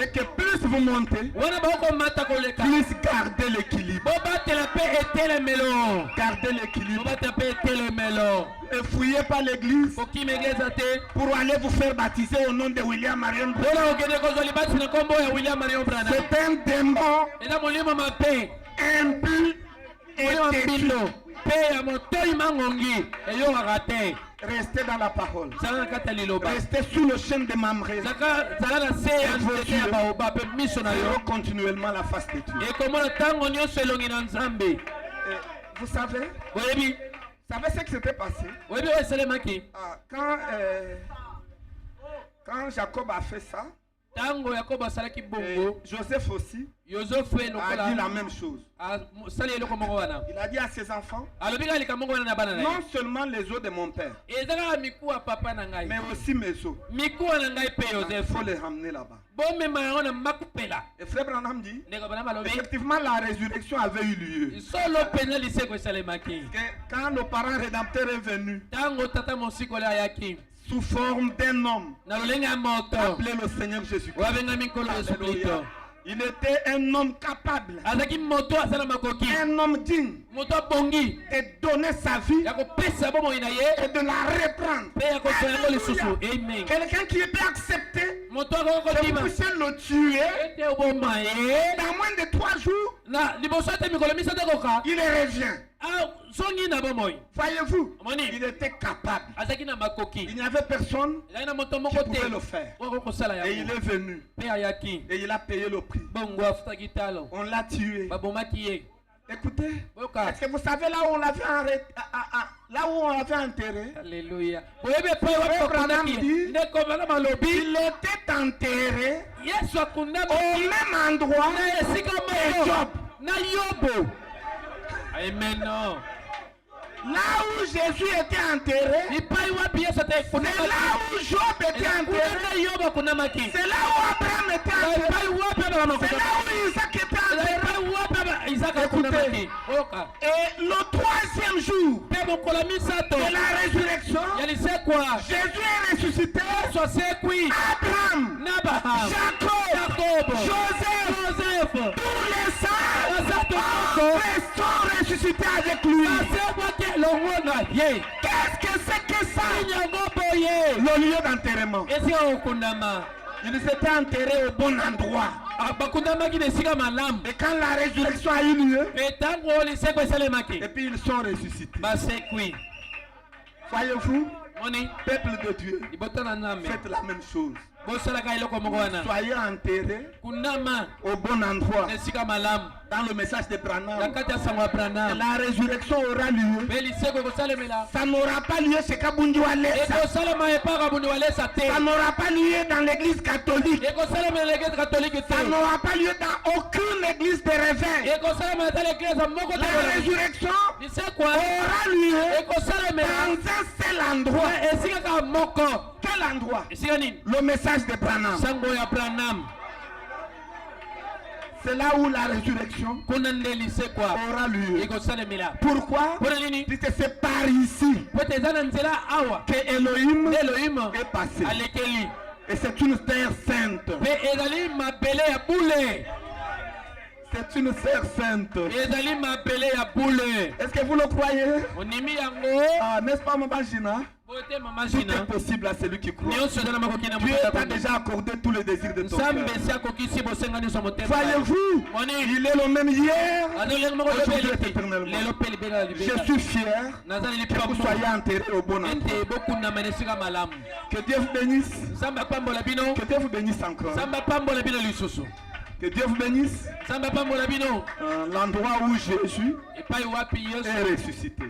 S1: est que plus vous montez, plus gardez l'équilibre. Gardez l'équilibre. Et fouillez pas l'église pour aller vous faire baptiser au nom de William Marion. C'est un démon impur et têtu. Restez dans la parole. Restez sous le chêne de Mamré. Continuellement la face de Dieu. Vous savez ce qui s'était passé? Quand Jacob a fait ça, Joseph aussi a dit la même chose. Il a dit à ses enfants, non seulement les os de mon père, mais aussi mes os. Il faut les ramener là-bas. Et Frère Branham dit, effectivement la résurrection avait eu lieu. Quand le parent rédempteur est venu, sous forme d'un homme appelé le Seigneur Jésus-Christ. Il était un homme capable, un homme digne de donner sa vie et de la reprendre. Quelqu'un qui était accepté, que vous puissiez le tuer dans moins de 3 jours, il revient. Voyez-vous, il était capable. Il n'y avait personne qui pouvait le faire. Et il est venu. Et il a payé le prix. On l'a tué. Écoutez, est-ce que vous savez là où on l'avait enterré?
S2: Alléluia.
S1: Abraham dit, il était enterré au même endroit que Job.
S2: Amen.
S1: Là où Jésus était enterré, c'est là où Job était enterré, c'est là où Abraham était enterré, c'est là où Isaac était enterré. Écoutez, et le 3e jour de la résurrection, Jésus est ressuscité. Abraham, Jacob, Joseph, tous les saints sont ressuscités avec lui. Qu'est-ce que c'est que c'était ça le lieu d'enterrement. Il s'était enterré au bon endroit. Et quand la résurrection a eu lieu, et puis ils sont ressuscités. Voyez-vous, peuple de Dieu, faites la même chose. Soyez enterrés au bon endroit. Dans le message de Branham, la résurrection aura lieu. Ça n'aura pas lieu chez Kabundu Alessa. Ça n'aura pas lieu dans l'église catholique. Ça n'aura pas lieu dans aucune église de réveil. La résurrection aura lieu dans un seul endroit. Quel endroit? Le message de Branham. C'est là où la résurrection aura lieu. Pourquoi? Puisque c'est par ici que Elohim est passé. Et c'est une terre sainte. C'est une terre sainte. Est-ce que vous le croyez? Ah, n'est-ce pas, Mabajina? Tout est possible à celui qui croit. Dieu t'a déjà accordé tous les désirs de ton cœur. Voyez-vous, il est le même hier, aujourd'hui et éternellement. Je suis fier que vous soyez enterrés au bon endroit. Que Dieu vous bénisse. Que Dieu vous bénisse encore. Que Dieu vous bénisse. L'endroit où Jésus est ressuscité.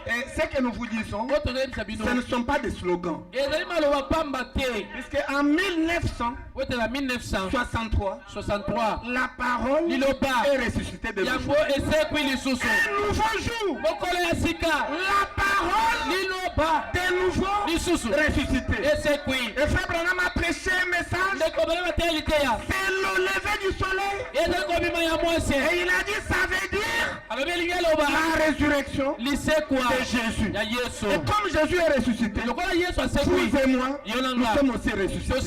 S1: Et ce que nous vous disons, ce ne sont pas des slogans. Puisque en 1963, la parole est ressuscitée de nouveau. Un nouveau jour, la parole de nouveau ressuscitée. Et Frère Branham a prêché un message. C'est le lever du soleil. Et il a dit, ça veut dire la résurrection de Jésus. Et comme Jésus est ressuscité, vous et moi, nous sommes aussi ressuscités.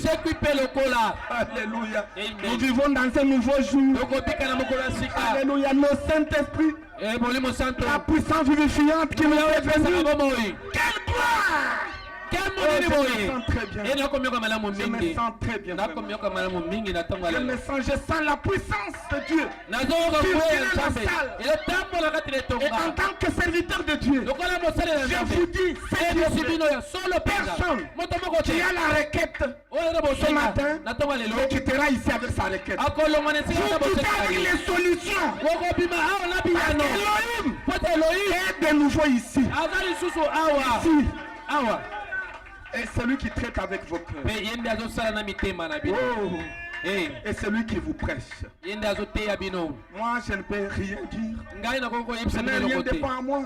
S1: Alléluia. Nous vivons dans un nouveau jour. Alléluia. Nos Saint-Esprit, la puissance vivifiante qui nous est venue. Quelle gloire! Je me sens très bien. Je sens la puissance de Dieu. Et en tant que serviteur de Dieu, je vous dis, personne qui a la requête ce matin ne quittera ici avec sa requête. Vous quittez avec les solutions. Elohim est de nouveau ici. Et celui qui traite avec vos cœurs. Oh. Et celui qui vous prêche. Moi, je ne peux rien dire. Je n'ai rien dépend à moi.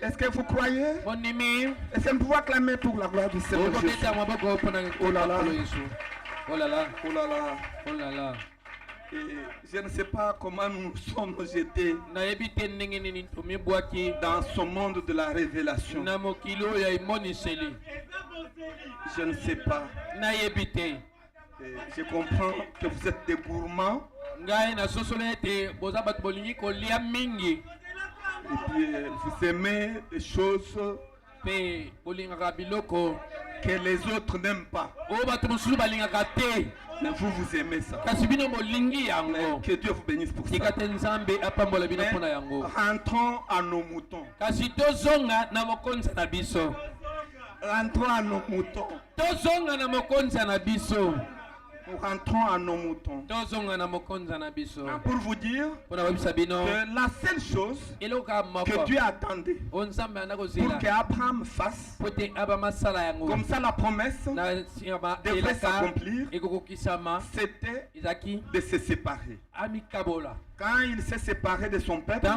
S1: Est-ce que vous croyez? Est-ce que vous pouvez acclamer pour la gloire du Seigneur Jésus? Oh là là. Oh là là. Oh là là. Oh là là. Et je ne sais pas comment nous sommes jetés dans ce monde de la révélation. Je ne sais pas. Et je comprends que vous êtes des gourmands. Et puis vous aimez des choses que les autres n'aiment pas. Mais vous, vous aimez ça. Mais que Dieu vous bénisse pour ça. Mais rentrons à nos moutons. Rentrons à nos moutons. Nous rentrons à nos moutons. Pour vous dire que la seule chose que Dieu attendait pour qu'Abraham fasse, comme ça la promesse devrait s'accomplir, c'était de se séparer. Quand il s'est séparé de son peuple,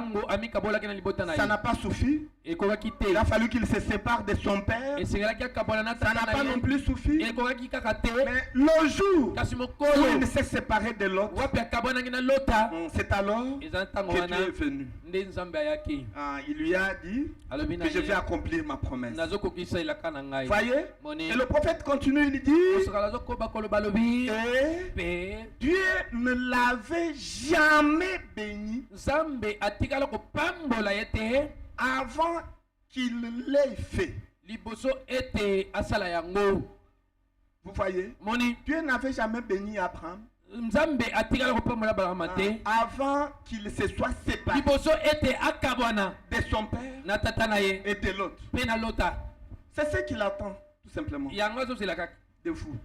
S1: ça n'a pas suffi. Il a fallu qu'il se sépare de son père. Ça n'a pas non plus suffi. Mais le jour où il s'est séparé de l'autre, c'est alors que Dieu est venu. Il lui a dit que je vais accomplir ma promesse. Voyez? Et le prophète continue, il dit, et Dieu ne l'avait jamais
S3: jamais béni
S2: Nzambe atikala kopambola yete
S3: avant qu'il l'ait fait.
S2: liboso ete asala yango.
S3: Vous voyez?
S2: Moni
S3: Dieu n'avait jamais béni Abraham
S2: Nzambe atikala kopambola Abraham te
S3: avant qu'il se soit séparé
S2: liboso ete akabwana
S3: de son père
S2: na tata na ye
S3: et de l'autre.
S2: pe na lota.
S3: C'est ce qu'il attend, tout simplement,
S2: Yango azozela kaka
S3: de vous.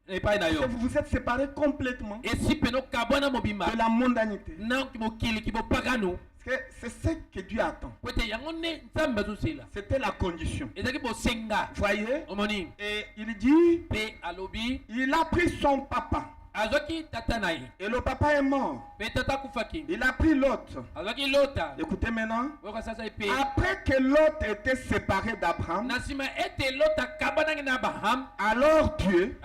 S2: epai na
S3: Que
S2: yo.
S3: vous vous êtes séparés complètement
S2: Esi peno kabwana mobimba
S3: de la mondanité.
S2: na mokili kibopagano.
S3: Parce que c'est ce que Dieu attend.
S2: Kwete yango ne Nzambe azozela.
S3: C'était la condition.
S2: Ezaki bosenga.
S3: Voyez?
S2: Omoni
S3: Et il dit,
S2: pe alobi
S3: il a pris son papa.
S2: azwaki tata na ye
S3: Et le papa est mort.
S2: pe tata akufaki
S3: Il a pris l'autre.
S2: azwaki lota
S3: Écoutez maintenant.
S2: oyoka sasa epe
S3: Après que l'autre était séparé d'Abraham,
S2: na nsima ete lota kabanaki na Abraham
S3: alors Dieu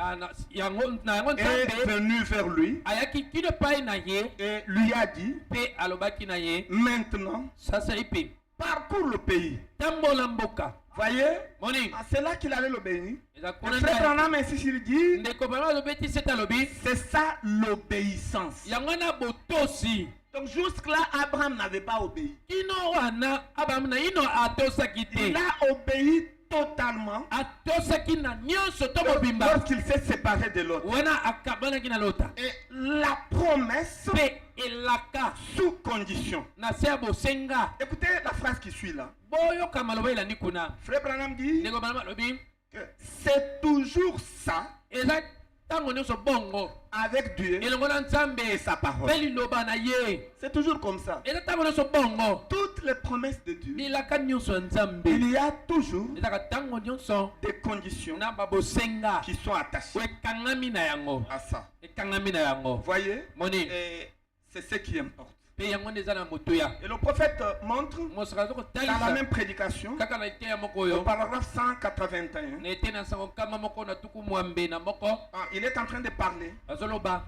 S2: yango
S3: est
S2: Nzambe
S3: venu vers lui
S2: ayaki kino epai na ye
S3: et lui a dit,
S2: pe alobaki na ye
S3: maintenant,
S2: sasa epe
S3: parcours le pays.
S2: tambola mboka.
S3: Voyez?
S2: Moni
S3: Ah, c'est là qu'il allait le bénir.
S2: eza
S3: Et
S2: kuna
S3: frère Branham insiste, il dit,
S2: ndeko bana alobi eti seta alobi
S3: c'est ça l'obéissance.
S2: yango na botosi
S3: Donc jusque-là, Abraham n'avait pas obéi.
S2: kino wana Abraham na ino atosaki
S3: Il
S2: te
S3: a obéi totalement
S2: atosaki na nyonso to mobimba
S3: lorsqu'il s'est séparé de l'autre.
S2: wana akabanaki na lota
S3: Et la promesse
S2: pe elaka
S3: sous condition.
S2: na se ya bosenga.
S3: Écoutez la phrase qui suit là.
S2: Boyoka maloba elandi kuna
S3: Frère Branham dit
S2: ndeko bana malobi
S3: que c'est toujours ça
S2: eza ntango nyonso bongo
S3: avec Dieu
S2: elongo na Nzambe
S3: et sa parole.
S2: mpe liloba na ye
S3: C'est toujours comme ça.
S2: eza ntango nyonso bongo
S3: Toutes les promesses de Dieu,
S2: lilaka nyonso ya Nzambe
S3: il y a toujours
S2: ezaka ntango nyonso
S3: des conditions
S2: na babosenga
S3: qui sont attachées
S2: ekangami na yango
S3: à ça.
S2: ekangami na yango
S3: Voyez?
S2: moni
S3: Et c'est ce qui importe.
S2: mpe yango nde eza na motuya
S3: Et le prophète montre
S2: mosaka aza
S3: dans la
S2: kotalisa
S3: même prédication,
S2: kaka na ete ya moko
S3: au
S2: oyo
S3: paragraphe 181,
S2: na ete na sango nkama moko na tuku mwambe na moko
S3: il est en train de parler
S2: azoloba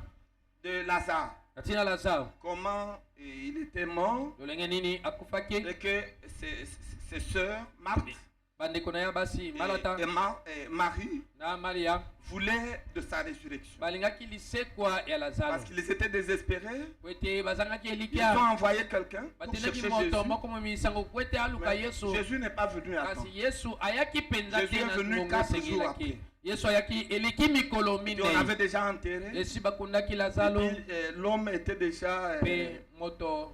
S3: de Lazare.
S2: na ntina Lazare
S3: Comment il était mort
S2: lolenge nini akufaki
S3: et que ses sœurs, Marthe
S2: bandeko na ya basi malata
S3: et Marie,
S2: na Maria
S3: voulaient de sa résurrection.
S2: balingaki lisekwa ya
S3: Parce
S2: Lazaro
S3: qu'ils étaient désespérés,
S2: po ete bazangaki
S3: ils
S2: elikya
S3: ont envoyé quelqu'un pour
S2: batindaki
S3: chercher
S2: moto
S3: Jésus.
S2: moko momisango po ete aluka
S3: Mais
S2: Yesu
S3: Jésus n'est pas venu à temps.
S2: kasi Yesu ayaki mpenza
S3: Jésus
S2: te
S3: est
S2: na
S3: venu
S2: ngongo
S3: 4 jours
S2: esengelaki
S3: après.
S2: Yesu ayaki eleki mikolo
S3: Et on avait
S2: minei
S3: déjà enterré.
S2: esi bakundaki
S3: Et
S2: Lazaro
S3: puis, l'homme était déjà
S2: mpe moto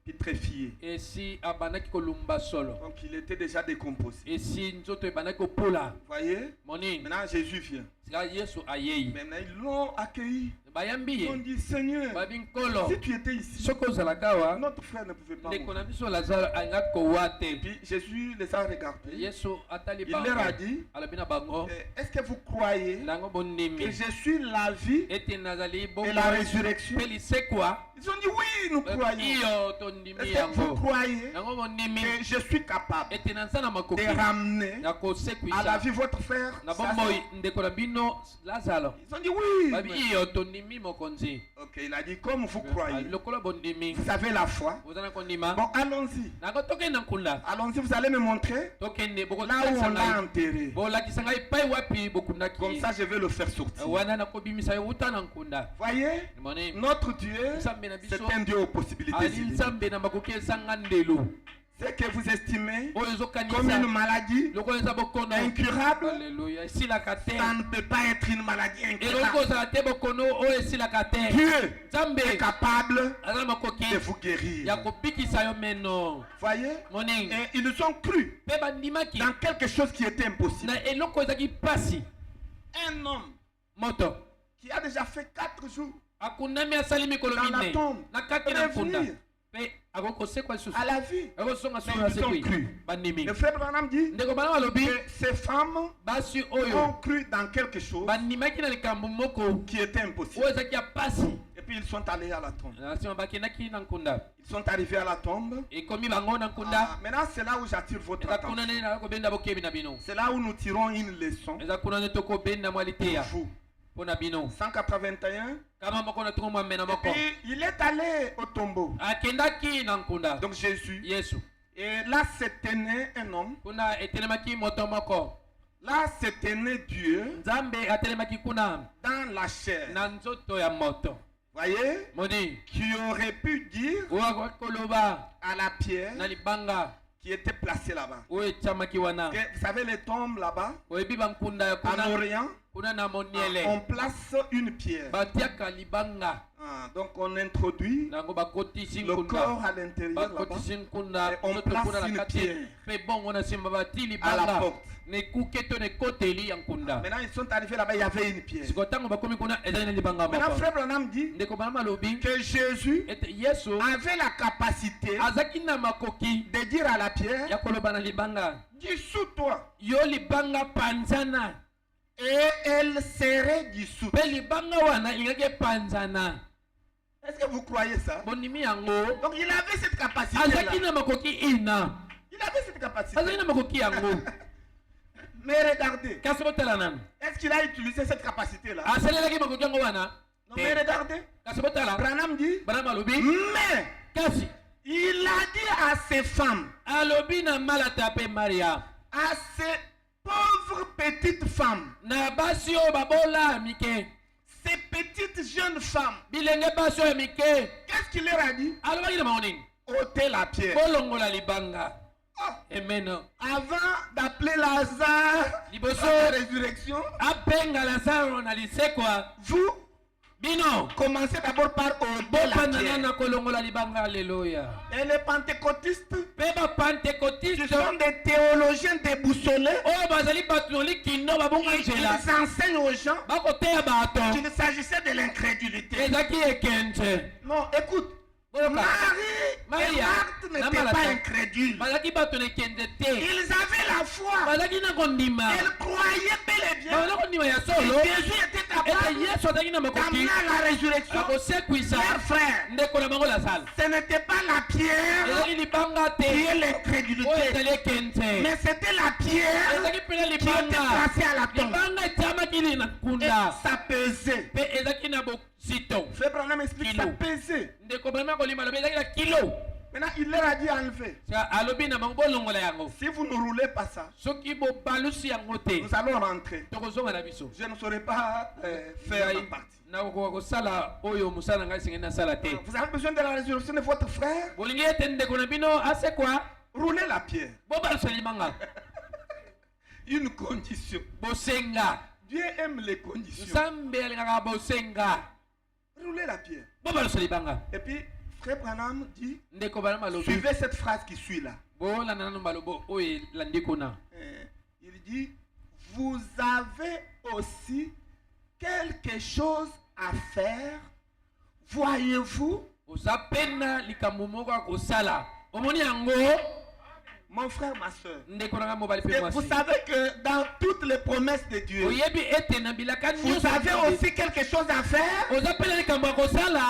S3: putréfié.
S2: esi abandaki kolumba solo
S3: Donc il était déjà décomposé.
S2: esi nzoto ebandaki kopola
S3: Voyez?
S2: moni
S3: Maintenant Jésus vient.
S2: sika Yesu ayei
S3: Maintenant ils l'ont accueilli.
S2: bayambi
S3: Ils ont
S2: ye
S3: dit, Seigneur,
S2: babi nkolo
S3: si tu étais ici,
S2: soki ozalaka awa
S3: notre frère ne pouvait pas
S2: ndeko
S3: mourir.
S2: na biso Lazaro alingaki kowa te
S3: Puis Jésus les a regardés.
S2: Yesu atali
S3: Il leur a dit,
S2: alobi na bango
S3: est-ce que vous croyez
S2: nango
S3: que
S2: bondimi
S3: je suis la vie
S2: ete nazali
S3: et
S2: bongo
S3: la résurrection?
S2: mpe lisekwa
S3: Ils ont dit, oui, nous croyons.
S2: iyo tondimi
S3: Est-ce que vous
S2: yango
S3: croyez
S2: yango bondimi
S3: que je suis capable
S2: ete na nsa na makoki
S3: de ramener
S2: ya
S3: à la
S2: kosekwisa
S3: vie votre frère?
S2: na
S3: Ça,
S2: bomoi ndeko na bino Lazaro
S3: Ils ont dit, oui.
S2: babi iyo tondimi mokonzi
S3: Ok, il a dit, comme vous croyez,
S2: lokola bondimi
S3: vous avez la foi.
S2: oza na kondima
S3: Bon, allons-y.
S2: nango tokende nkunda
S3: Allons-y, vous allez me montrer
S2: tokende
S3: là où
S2: bokotalisa
S3: on l'a
S2: ngai
S3: enterré.
S2: bolakisa ngai epai wapi
S3: Comme
S2: bokundaki
S3: ça, je vais le faire sortir.
S2: wana nakobimisa yo wuta na nkunda
S3: Voyez,
S2: moni
S3: notre Dieu,
S2: Nzambe na biso
S3: c'est un Dieu aux possibilités
S2: ali
S3: illimitées.
S2: nzambe na makoki ezanga ndelo
S3: Ce que vous estimez
S2: oyo
S3: comme
S2: ezokanisa
S3: une maladie
S2: lokola eza bokono
S3: incurable,
S2: alleluya esilaka te
S3: ça ne peut pas être une maladie
S2: eloko
S3: incurable.
S2: kozala te bokono oyo esilaka te
S3: Dieu
S2: nzambe
S3: est capable
S2: aza na makoki
S3: de vous
S2: ya
S3: guérir.
S2: kobikisa yo meno
S3: Voyez,
S2: moni
S3: et ils ont cru
S2: mpe bandimaki
S3: dans quelque chose qui était impossible.
S2: na eloko ezalaki mpasi
S3: Un homme
S2: moto
S3: qui a déjà fait 4 jours
S2: akundami asali mikolo
S3: dans la
S2: minei
S3: tombe,
S2: na kati na nkunda
S3: revenir
S2: mpe akoki kosekwa lisusu
S3: à la vie.
S2: akosonga
S3: Mais
S2: solo
S3: ils ont
S2: asekwi
S3: cru.
S2: bandimi
S3: Le frère Branham dit
S2: ndeko bana balobi
S3: que ces femmes
S2: basi
S3: ont
S2: oyo
S3: cru dans quelque chose
S2: bandimaki na likambo moko
S3: qui était impossible.
S2: oyo ezalaki ya pasi
S3: Et puis ils sont allés à la tombe.
S2: na nsima bakendaki na nkunda
S3: Ils sont arrivés à la tombe.
S2: ekomi bango na nkunda
S3: Maintenant, c'est là où j'attire votre
S2: eza kuna
S3: attention.
S2: nde na kobenda bokebi na bino
S3: C'est là où nous tirons une leçon
S2: eza kuna nde tokobenda mwa
S3: pour
S2: liteya
S3: vous.
S2: mpo na bino
S3: 181.
S2: kama moko na tuku mwambe na
S3: Et
S2: moko
S3: puis, il est allé au tombeau.
S2: akendaki na nkunda
S3: Donc Jésus.
S2: yesu
S3: Et là, c'était né un homme.
S2: kuna etelemaki moto moko
S3: Là, c'était né Dieu
S2: nzambe atelemaki kuna
S3: dans la chair.
S2: na nzoto ya moto
S3: Voyez,
S2: Moni.
S3: qui aurait pu dire
S2: Wa koloba.
S3: à la pierre
S2: Na libanga.
S3: qui était placée là-bas.
S2: Oye chamaki wana.
S3: Que, vous savez les tombes là-bas,
S2: Oye biba nkunda ya
S3: en
S2: kuna.
S3: Orient,
S2: Kuna na moniele.
S3: on place une pierre.
S2: Batiaka libanga.
S3: Ah, donc on introduit
S2: Nango bakotisi
S3: le
S2: nkunda.
S3: corps à l'intérieur là-bas.
S2: Bakotisi nkunda.
S3: Et on
S2: Zoto
S3: place
S2: kuna na
S3: une
S2: kati.
S3: pierre.
S2: Pe bon on a simba bati
S3: À la
S2: libanga.
S3: porte.
S2: Ne kuketo ne koteli ya nkunda.
S3: Maintenant ils sont arrivés là-bas, il y avait une pierre.
S2: Sikotango bakomi kuna ezali na libanga
S3: Maintenant
S2: moko.
S3: frère Branham dit
S2: Ndeko bana malobi.
S3: que Jésus
S2: Ete Yesu
S3: avait la capacité
S2: azaki na makoki
S3: de dire à la pierre,
S2: ya koloba na libanga.
S3: dissous-toi.
S2: Yo libanga panzana.
S3: Et elle serait dissoute.
S2: Pe libanga wana ingake panzana.
S3: Est-ce que vous croyez ça?
S2: Bonimi yango.
S3: Donc il avait cette capacité
S2: Azaki
S3: là.
S2: na makoki ina.
S3: Il avait cette capacité.
S2: Azaki na makoki yango.
S3: Mais regardez,
S2: Kasi botala nani.
S3: est-ce qu'il a utilisé cette capacité là?
S2: Asalelaki makoki yango wana.
S3: Non mais regardez,
S2: Kasi botala.
S3: Branham dit,
S2: Bana malobi.
S3: mais
S2: Kasi
S3: il a dit à ces femmes,
S2: alobi na malata pe Maria.
S3: à ces pauvres petites femmes,
S2: Na basi o babola mike.
S3: ces petites jeunes femmes,
S2: Bilenge basi o mike.
S3: qu'est-ce qu'il leur a dit?
S2: Alobaki na maoning.
S3: Ôtez la pierre.
S2: Bolongola libanga.
S3: Oh,
S2: Amen.
S3: avant d'appeler Lazare
S2: Liboso.
S3: à la résurrection,
S2: Apenga Lazaro na lisekwa.
S3: vous
S2: Bino.
S3: commencez d'abord par ôter la
S2: Bopana
S3: pierre.
S2: na kolongola libanga alléluia.
S3: Et les pentecôtistes,
S2: Peba pentecôtiste.
S3: qui sont des théologiens déboussolés,
S2: Oh bazali batuli kino babonga
S3: ils
S2: njela.
S3: enseignent aux gens
S2: Bakoteya bato.
S3: qu'il s'agissait de l'incrédulité.
S2: Ezaki ekente.
S3: Non, écoute,
S2: Boyoka.
S3: Marie et
S2: Maria,
S3: Marthe
S2: na
S3: n'étaient
S2: Malata.
S3: pas incrédules.
S2: Bazaki bato ne kente te.
S3: Ils avaient la foi.
S2: Bazaki na kondima.
S3: Ils croyaient bel et bien
S2: Bazaki kondima ya
S3: que
S2: solo.
S3: Jésus était
S2: Ete
S3: capable
S2: Yesu azaki na makoki.
S3: d'amener à la résurrection
S2: Akosekwisa.
S3: leurs frères.
S2: Ndeko na bango la sala.
S3: Ce n'était pas la pierre
S2: Ezaki libanga
S3: qui
S2: te.
S3: est
S2: Oyo
S3: l'incrédulité,
S2: ezali ekente.
S3: mais c'était la pierre
S2: Ezaki pena
S3: qui était
S2: libanga.
S3: placée à la tombe.
S2: Libanga etiamaki li na
S3: Et
S2: nkunda.
S3: ça pesait.
S2: Pe ezaki na bosito.
S3: Frère Branham explique
S2: Kilo.
S3: ça pesait.
S2: Ndeko brama kolima lobi ezaki na kilo.
S3: Maintenant, il leur a dit enlever.
S2: Alobi na bango bolongola yango.
S3: Si vous ne roulez pas ça,
S2: Soki bobalusi yango te.
S3: nous allons rentrer.
S2: Tokozonga na biso.
S3: Je ne saurais pas faire ma partie.
S2: nakokoka kosala oyo mosala ngai esengeli nasala te.
S3: Vous avez besoin de la résurrection de votre frère?
S2: bolingi ete ndeko na bino asekwa
S3: Roulez la pierre.
S2: bobalusa limanga
S3: Une condition.
S2: bosenga.
S3: Dieu aime les conditions.
S2: nzambe alingaka bosenga
S3: Roulez la pierre.
S2: bobalusa libanga.
S3: Et puis, Frère Branham dit,
S2: ndeko bana malobi
S3: suivez cette phrase qui suit là.
S2: bolanda nano malobo oyo elandi kuna.
S3: Il dit, vous avez aussi quelque chose à faire. Voyez-vous?
S2: oza pena likambo moko ya kosala omoni yango.
S3: Mon frère, ma soeur.
S2: ndeko nanga mobali pe
S3: Et vous
S2: mwasi.
S3: savez que dans toutes les promesses de Dieu,
S2: oyebi ete na bilaka
S3: vous
S2: nyonso
S3: avez
S2: ya
S3: aussi quelque chose à faire.
S2: oza pena likambo ya kosala.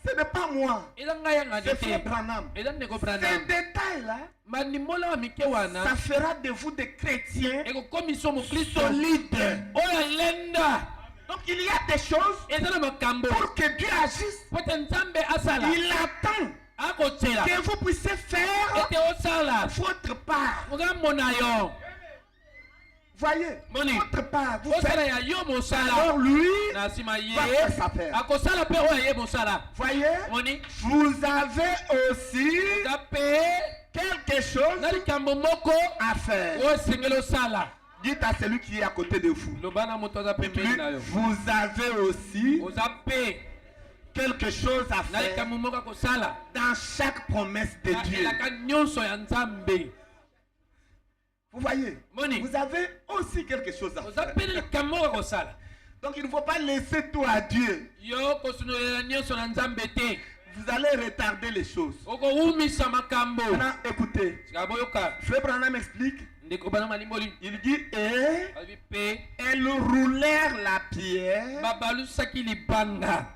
S3: Ce n'est pas moi.
S2: eza ngai yanga
S3: C'est
S2: te
S3: Frère Branham.
S2: eza ndeko
S3: Ces
S2: Branham.
S3: détails-là,
S2: mandimbola wa mike wana
S3: ça fera de vous des chrétiens
S2: ekokomisa mokristo
S3: solides.
S2: oyo alenda.
S3: Donc il y a des choses
S2: eza na makambo
S3: pour que Dieu agisse.
S2: po ete nzambe asala
S3: Il attend
S2: akotyela
S3: que vous puissiez faire
S2: ete osala
S3: votre part.
S2: okamona yo
S3: Voyez,
S2: Moni.
S3: votre part. Vous faites.
S2: osala ya yo mosala
S3: Alors lui,
S2: na nsima ye
S3: va faire sa part.
S2: akosala mpe oyo ye mosala.
S3: Voyez,
S2: moni
S3: vous avez aussi
S2: oza mpe
S3: quelque chose
S2: na likambo moko
S3: à faire.
S2: oyo esengeli osala.
S3: Dites à celui qui est à côté de vous.
S2: loba na moto aza pembeni na yo
S3: Vous avez aussi
S2: oza mpe
S3: quelque chose à
S2: na
S3: faire
S2: likambo moko akosala
S3: dans chaque promesse de
S2: na
S3: Dieu.
S2: elaka nyonso ya nzambe.
S3: Vous voyez,
S2: Moni.
S3: vous avez aussi quelque chose à
S2: oza
S3: faire.
S2: mpe na likambo moko akosala.
S3: Donc il ne faut pas laisser tout à Dieu.
S2: yo kosunolela nyonso na nzambe te.
S3: Vous allez retarder les choses.
S2: okowumisa makambo.
S3: Maintenant, écoutez.
S2: sika boyoka
S3: Frère Branham explique.
S2: ndeko bana malimboli
S3: Il dit, et
S2: alobi mpe
S3: elles roulèrent la pierre
S2: babalusaki libanga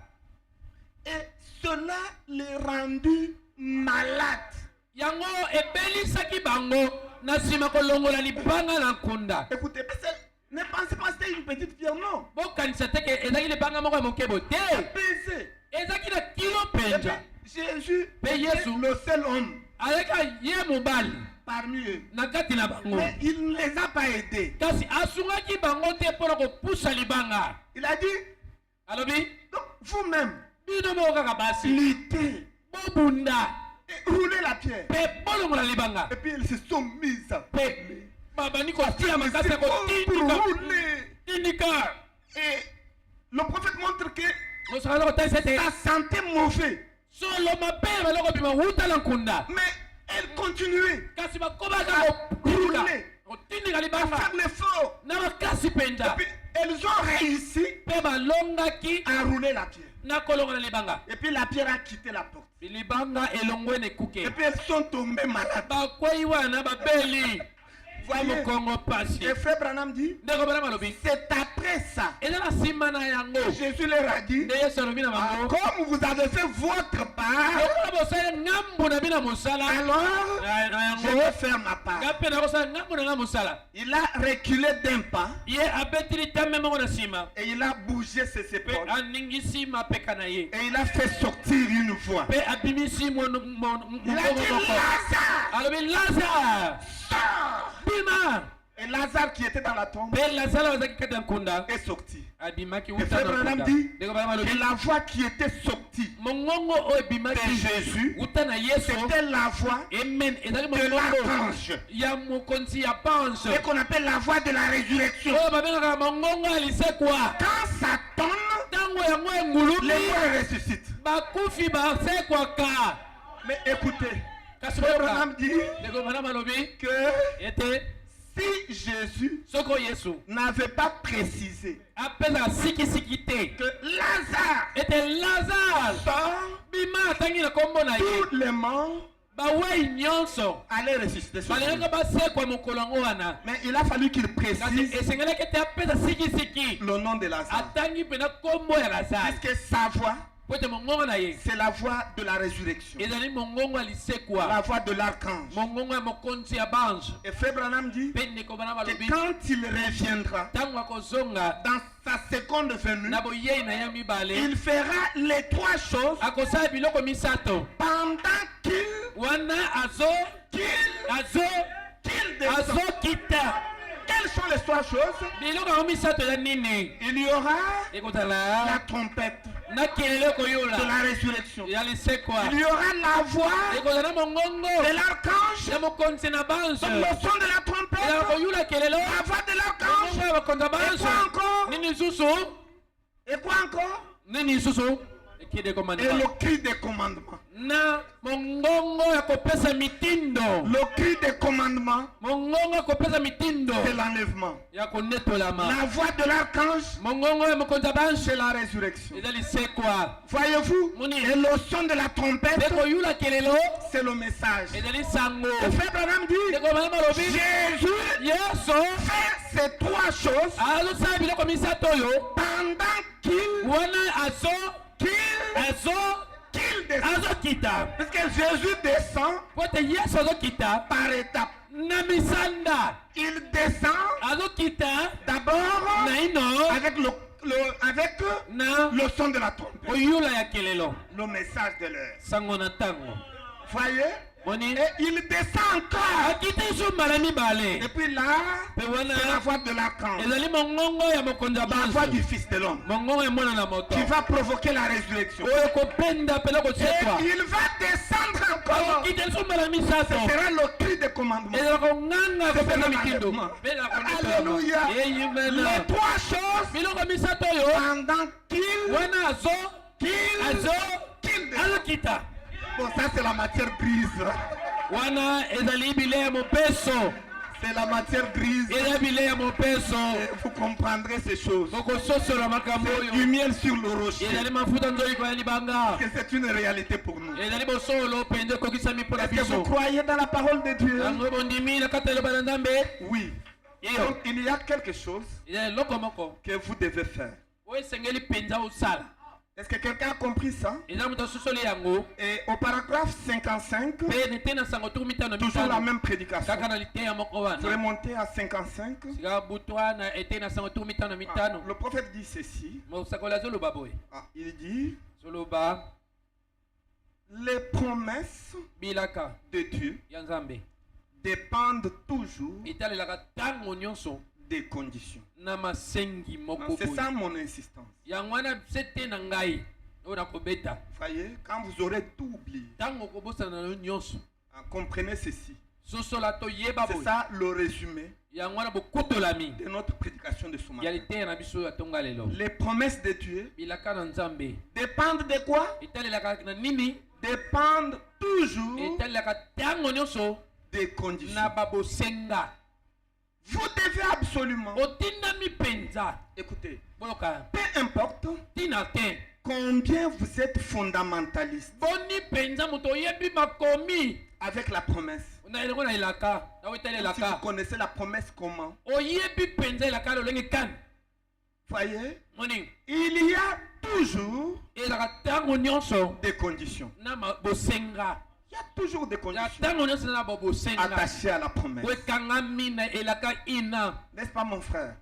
S3: et cela les rendit malades.
S2: yango ebelisaki bango na nsima kolongola libanga na nkunda.
S3: Écoutez, ne pensez pas que c'était une petite pierre, non.
S2: bokanisa te ke ezalaki libanga moko ya mokebo te
S3: Pesé.
S2: ezalaki na kilo
S3: Et
S2: mpenza.
S3: puis, Jésus
S2: Mais
S3: était
S2: Yesu.
S3: le seul homme
S2: alaka ye mobali
S3: parmi eux.
S2: na kati na bango
S3: Mais il ne les a pas aidés.
S2: kasi asungaki bango te mpo na kopusa libanga.
S3: Il a dit,
S1: alobi
S3: Donc, vous-même,
S1: bino moko kaka basi
S3: luttez
S1: bobunda
S3: et roulez la pierre.
S1: pe bolongola libanga
S3: Et puis, ils se sont mis à
S1: pe babandi kotia
S3: Mais
S1: makasi
S3: c'est
S1: ya
S3: bon pour
S1: kotindika
S3: rouler.
S1: tindika
S3: Et le prophète montre que
S1: mosakana kotalisa ete
S3: ça sentait mauvais.
S1: solo mabe baloko bima wutala nkunda
S3: Mais elle continuait
S1: kasi bakobaka kotindika kotindika
S3: à
S1: libanga
S3: faire l'effort.
S1: na makasi
S3: Et
S1: mpenza
S3: puis, elles ont réussi
S1: mpe balongaki
S3: à rouler la pierre.
S1: na kolongola libanga
S3: Et puis, la pierre a quitté la porte.
S1: libanga elongwe
S3: Et
S1: nekuke
S3: puis, elles sont tombées malades.
S1: bakwei wana babeli
S3: Voyez,
S1: mokongo pasi
S3: et frère Branham dit,
S1: ndeko bana malobi
S3: c'est après ça
S1: eza na nsima na yango
S3: Jésus leur a dit,
S1: nde yesu alobi na
S3: ah,
S1: bango
S3: comme vous avez fait votre part,
S1: lokola bosala ngambu na bino mosala
S3: alors
S1: na
S3: je
S1: yango
S3: vais faire ma part.
S1: nga mpe nakosala ngambu na nga mosala
S3: Il a reculé d'un pas
S1: ye abeteli tame moko na nsima
S3: et il a bougé ses
S1: mpe
S3: épaules
S1: aningisi mapeka na ye
S3: et il a fait sortir une voix.
S1: mpe abimisi mongongo
S3: Il a dit,
S1: moko
S3: Lazare,
S1: alobi lazare
S3: sors.
S1: bima
S3: Et Lazare qui était dans la tombe
S1: mpe lazare azalaki kati ya nkunda
S3: est sorti.
S1: abimaki
S3: Et
S1: wuta
S3: frère
S1: na
S3: Branham
S1: nkunda
S3: dit
S1: ndeko bana malobi
S3: que la voix qui était sortie
S1: mongongo oyo
S3: de
S1: ebimaki
S3: Jésus,
S1: wuta na yesu
S3: c'était la voix
S1: amen ezali
S3: de
S1: mongongo
S3: l'archange
S1: ya mokonzi ya panse
S3: et qu'on appelle la voix de la résurrection.
S1: oyo babengaka mongongo ya lisekwa
S3: Quand ça tonne,
S1: ntango yango
S3: les
S1: engulubi
S3: morts ressuscitent.
S1: bakufi basekwaka
S3: Mais écoutez,
S1: kasi
S3: frère
S1: boyoka
S3: Branham dit
S1: ndeko bana malobi
S3: que
S1: ete
S3: si Jésus
S1: soki oyo yesu
S3: n'avait pas précisé
S1: apesaka sikisiki te
S3: que Lazare
S1: ete lazare
S3: sort,
S1: bima atangi na kombo na ye
S3: tous les morts
S1: bawei nyonso
S3: allaient ressusciter ce jour.
S1: balingaka basekwa mokolo yango wana
S3: Mais il a fallu qu'il
S1: kasi
S3: précise
S1: esengelaki ete apesa sikisiki
S3: le nom de Lazare.
S1: atangi mpena kombo ya lazare
S3: Puisque sa voix,
S1: po ete mongongo na ye
S3: c'est la voix de la résurrection.
S1: ezali mongongo ya
S3: La
S1: lisekwa
S3: voix de l'archange.
S1: mongongo ya mokonzi ya bange
S3: Et frère Branham dit
S1: mpe ndeko bana
S3: que
S1: balobi
S3: quand il reviendra
S1: ntango akozonga
S3: dans sa seconde venue,
S1: na boyei na ye mibale
S3: il fera les trois choses
S1: akosala biloko misato
S3: pendant qu'il
S1: wana
S3: descend.
S1: azokita
S3: Quelles sont les trois choses?
S1: biloko yango misato eza nini
S3: Il y aura la
S1: ekozala
S3: trompette
S1: na kelelo
S3: de
S1: koyola
S3: la résurrection.
S1: ya lisekwa
S3: Il y aura la voix
S1: ekozala mongongo
S3: de l'archange,
S1: ya mokonzi na bange
S3: donc le son de la
S1: ya
S3: trompette,
S1: koyula kelelo
S3: la voix de l'archange.
S1: mongongo ya bakonzi ya
S3: Et
S1: bange
S3: quoi encore?
S1: nini lisusu
S3: Et quoi encore?
S1: nini lisusu ekide
S3: Et
S1: commandement
S3: le cri des commandements.
S1: na mongongo ya kopesa mitindo
S3: Le cri des commandements,
S1: mongongo ya kopesa mitindo
S3: c'est l'enlèvement.
S1: ya konetolama
S3: La voix de l'archange,
S1: mongongo ya mokonzi ya bange
S3: c'est la résurrection.
S1: eza lisekwa
S3: Voyez-vous?
S1: Moni.
S3: Et le son de la trompette,
S1: mpe koyula kelelo
S3: c'est le message.
S1: ezali sango
S3: Le frère Branham dit,
S1: ndeko bana balobi
S3: Jésus
S1: yesu
S3: fait ces trois choses
S1: azosala biloko misato oyo
S3: pendant qu'il
S1: wana
S3: descend.
S1: azokita
S3: Parce que Jésus descend
S1: po ete yesu azokita
S3: par étapes.
S1: na misanda
S3: Il descend
S1: azokita
S3: d'abord
S1: naino
S3: avec
S1: na
S3: le son de la trompette,
S1: koyula ya kelelo
S3: le message de l'heure.
S1: sango na ntango
S3: Voyez?
S1: moni
S3: Et il descend encore.
S1: akita so mbala mibale
S3: Et puis là,
S1: mpe wana
S3: c'est la voix de l'archange,
S1: ezali mongongo ya mokonzi ya
S3: la voix
S1: banse
S3: du Fils de l'homme,
S1: mongongo ya mwana na moto
S3: qui va provoquer la résurrection.
S1: oyo kopenda mpena
S3: Et
S1: kosekwa
S3: il va descendre encore.
S1: akita so mbala misato
S3: Ce sera le cri des commandements.
S1: ezala konganga kopesa
S3: C'est
S1: mitindo
S3: l'enlèvement.
S1: mpe na
S3: Alléluia.
S1: konetolama
S3: Les trois choses
S1: biloko misato oyo
S3: pendant qu'il
S1: wana
S3: descend.
S1: azokita
S3: Bon, ça c'est la matière grise.
S1: wana ezali bile ya mopeso
S3: C'est la matière grise.
S1: eza bile ya mopeso
S3: Et vous comprendrez ces choses.
S1: bokososola makambo
S3: C'est du
S1: oyo
S3: miel sur le rocher.
S1: ezali mafuta nzoliko ya libanga
S3: Que c'est une réalité pour nous.
S1: ezali bosolo mpenza ekokisami mpo na
S3: Est-ce que vous
S1: biso
S3: croyez dans la parole de Dieu?
S1: yango bondimi na kati ya eloba na nzambe
S3: Oui.
S1: iyo
S3: Donc il y a quelque chose
S1: ezali eloko moko
S3: que vous devez faire.
S1: oyo esengeli mpenza osala
S3: Est-ce que quelqu'un a compris ça?
S1: eza moto asusoli yango
S3: Et au paragraphe 55,
S1: mpe nete na sango tuku mitano
S3: toujours la
S1: mitano
S3: même prédication.
S1: kaka na liteya moko
S3: Vous
S1: wana
S3: remontez à 55.
S1: sika butu wana ete na sango tuku mitano mitano
S3: Le prophète dit ceci.
S1: mosakoli azoloba boye
S3: Il dit,
S1: zoloba
S3: les promesses
S1: bilaka
S3: de Dieu
S1: ya nzambe
S3: dépendent toujours
S1: etalelaka ntango nyonso
S3: des conditions.
S1: C'est
S3: ça mon insistance. Voyez, quand vous aurez tout oublié, comprenez ceci. C'est ça le résumé de notre prédication de ce matin. Les promesses de Dieu dépendent de quoi? Dépendent toujours des conditions. Vous devez absolument, écoutez, peu importe combien vous êtes fondamentaliste avec la promesse. Si vous connaissez la promesse comment? Voyez, il y a toujours des conditions. Il y a toujours des conditions attachées à la promesse. N'est-ce pas mon frère?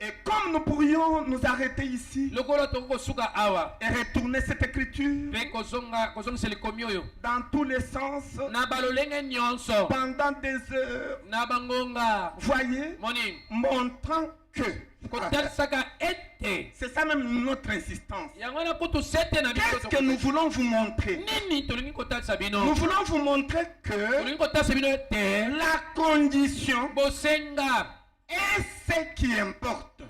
S3: Et comme nous pourrions nous arrêter ici et retourner cette écriture dans tous les sens pendant des heures, voyez, montrant que c'est ça même notre insistance. Qu'est-ce que nous voulons vous montrer? Nous voulons vous montrer que la condition est ce qui importe.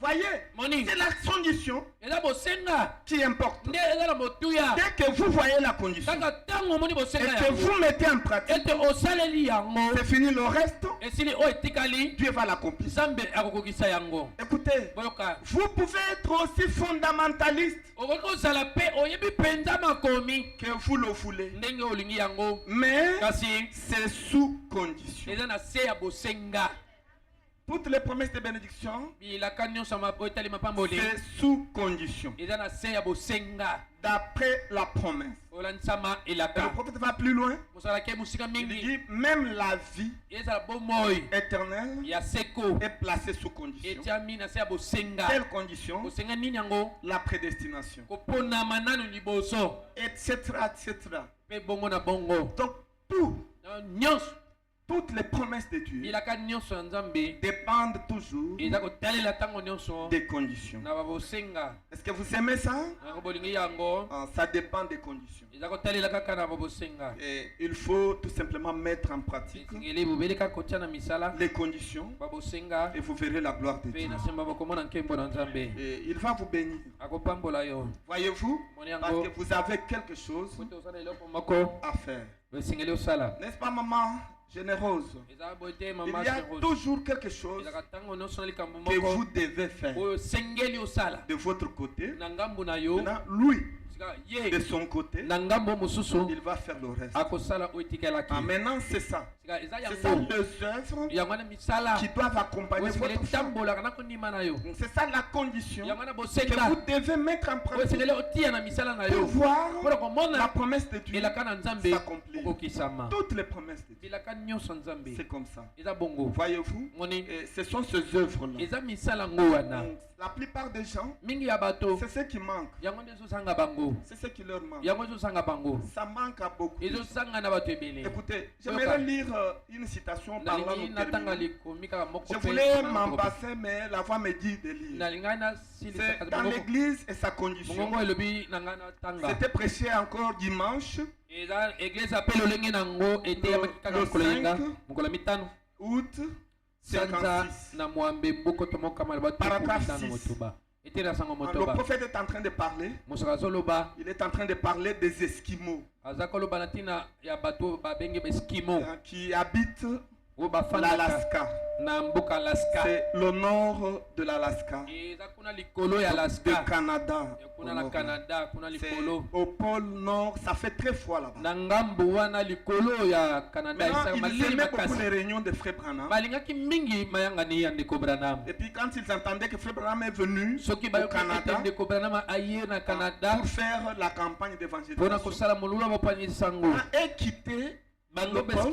S3: Voyez, c'est la condition qui importe. Dès que vous voyez la condition et que vous mettez en pratique, c'est fini le reste. Dieu va l'accomplir. Écoutez, vous pouvez être aussi fondamentaliste que vous le voulez, mais c'est sous condition. Toutes les promesses de bénédiction, c'est sous condition. D'après la promesse. Et le prophète va plus loin. Il dit même la vie éternelle est placée sous condition. Quelle condition? La prédestination. Etc. Donc toutes les promesses de Dieu dépendent toujours des conditions. Est-ce que vous aimez ça? Ça dépend des conditions. Et il faut tout simplement mettre en pratique les conditions et vous verrez la gloire de Dieu. Et il va vous bénir. Voyez-vous? Parce que vous avez quelque chose à faire. N'est-ce pas, maman généreuse? Il y a toujours quelque chose que vous devez faire de votre côté. Maintenant, lui, de son côté, il va faire le reste. Maintenant, c'est ça. C'est ça les œuvres qui doivent accompagner votre foi. C'est ça la condition que vous devez mettre en pratique pour voir la promesse de Dieu s'accomplir. Toutes les promesses de Dieu, c'est comme ça. Voyez-vous, ce sont ces œuvres-là. La plupart des gens, c'est ce qui manque. C'est ce qui leur manque. Ça manque à beaucoup. Écoutez, j'aimerais lire une citation parlant de terminer. Je voulais m'en passer, mais la voix me dit de lire. C'est dans l'église et sa condition. C'était prêché encore dimanche, le 5 août 56. Paragraphe 6. Le prophète est en train de parler. Il est en train de parler des Esquimaux qui habitent l'Alaska. C'est le nord de l'Alaska, du Canada. C'est au pôle nord, ça fait très froid là-bas. Maintenant, ils aimaient beaucoup les réunions de Frère Branham. Et puis quand ils entendaient que Frère Branham est venu au Canada pour faire la campagne d'évangélisation, et quitté le pôle,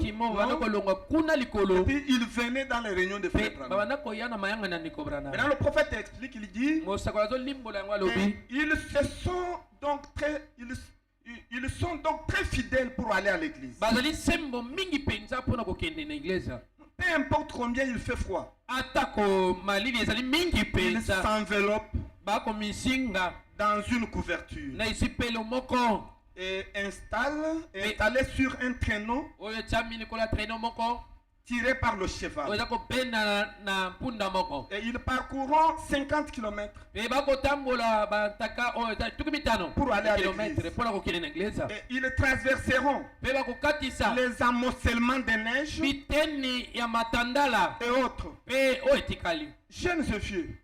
S3: et puis il venait dans les réunions de Frère Branham. Maintenant le prophète explique, il dit, ils sont donc très fidèles pour aller à l'église. peu importe combien il fait froid, il s'enveloppe dans une couverture et installé sur un traîneau tiré par le cheval. Et ils parcourront 50 km pour aller à l'église. Et ils traverseront les amoncellements de neige et autres. Jeunes et vieux,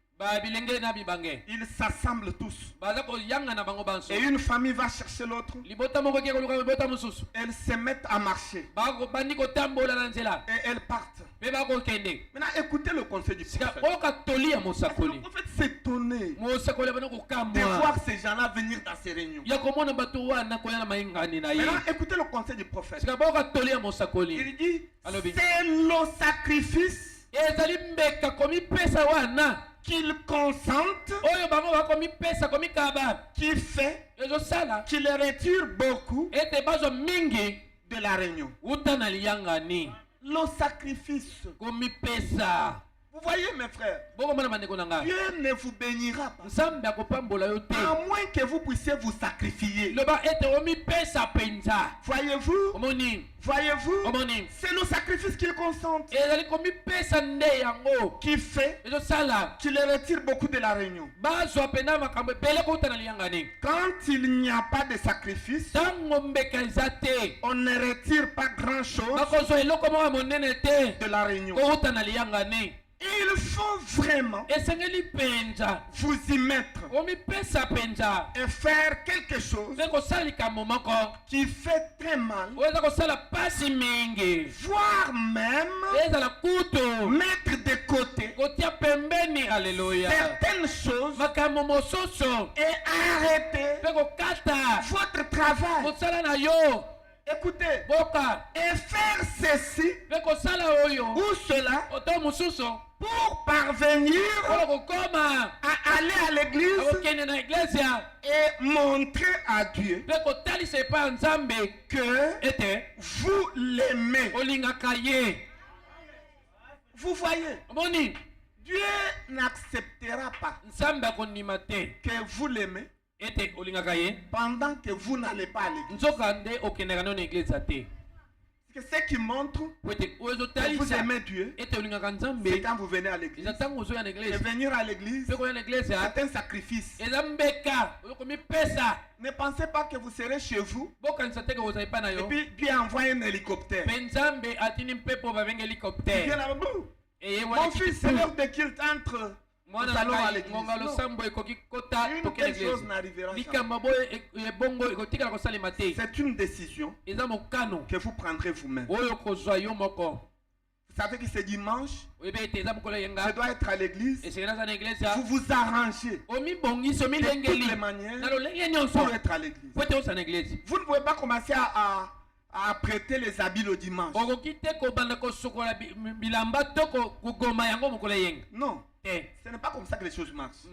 S3: ils s'assemblent tous. Et une famille va chercher l'autre. Elles se mettent à marcher. Et elles partent. Maintenant, écoutez le conseil du prophète. Le prophète s'étonnait de voir ces gens-là venir dans ces réunions. Maintenant, écoutez le conseil du prophète. Il dit, c'est le sacrifice qu'il consente, qui fait qu'il retire beaucoup de la réunion. Le sacrifice. Vous voyez mes frères, Dieu ne vous bénira pas à moins que vous puissiez vous sacrifier. Voyez-vous, c'est le sacrifice qu'il consente qui fait qu'il retire beaucoup de la réunion. Quand il n'y a pas de sacrifice, on ne retire pas grand chose de la réunion. Il faut vraiment vous y mettre et faire quelque chose qui fait très mal, voire même mettre de côté certaines choses et arrêter votre travail. Écoutez, et faire ceci ou cela pour parvenir à aller à l'église et montrer à Dieu que vous l'aimez. Vous voyez, Dieu n'acceptera pas que vous l'aimez pendant que vous n'allez pas à l'église. Ce qui montre que vous aimez Dieu, c'est quand vous venez à l'église. Et venir à l'église, c'est un sacrifice. Ne pensez pas que vous serez chez vous et puis Dieu envoie un hélicoptère. Mon fils, c'est l'heure de culte entre nous allons à l'église. Une chose n'arrivera jamais. C'est une décision que vous prendrez vous-même. Vous savez que c'est dimanche, je dois être à l'église. Vous vous arrangez de toutes les manières pour être à l'église. Vous ne pouvez pas commencer à prêter les habits le dimanche. Non. Ce n'est pas comme ça que les choses marchent.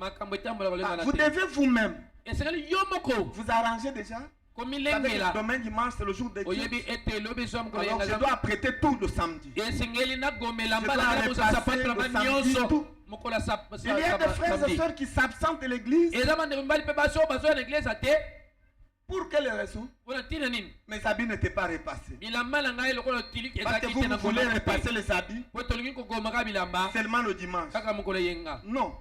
S3: Vous devez vous-même vous arranger déjà. Demain dimanche c'est le jour de Dieu. Alors je dois prêter tout le samedi. Je dois replacer le samedi tout. Il y a des frères et sœurs qui s'absentent de l'église. Pour quelle raison? Mes habits n'étaient pas repassés. Parce que vous voulez repasser les habits seulement le dimanche. Non.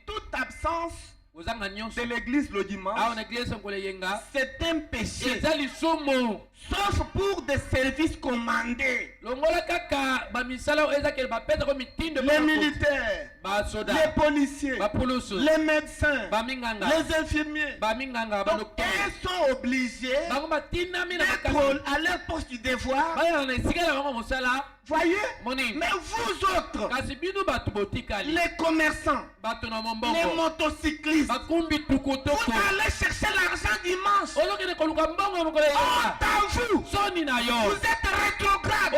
S3: Toute absence de l'église le dimanche, c'est un péché. Sauf pour des services commandés. Les militaires, les policiers, les médecins, les infirmiers. Donc, ils sont obligés d'être à leur poste du devoir. Voyez? Mais vous autres, les commerçants, les motocyclistes, vous allez chercher l'argent dimanche. Vous êtes rétrograde.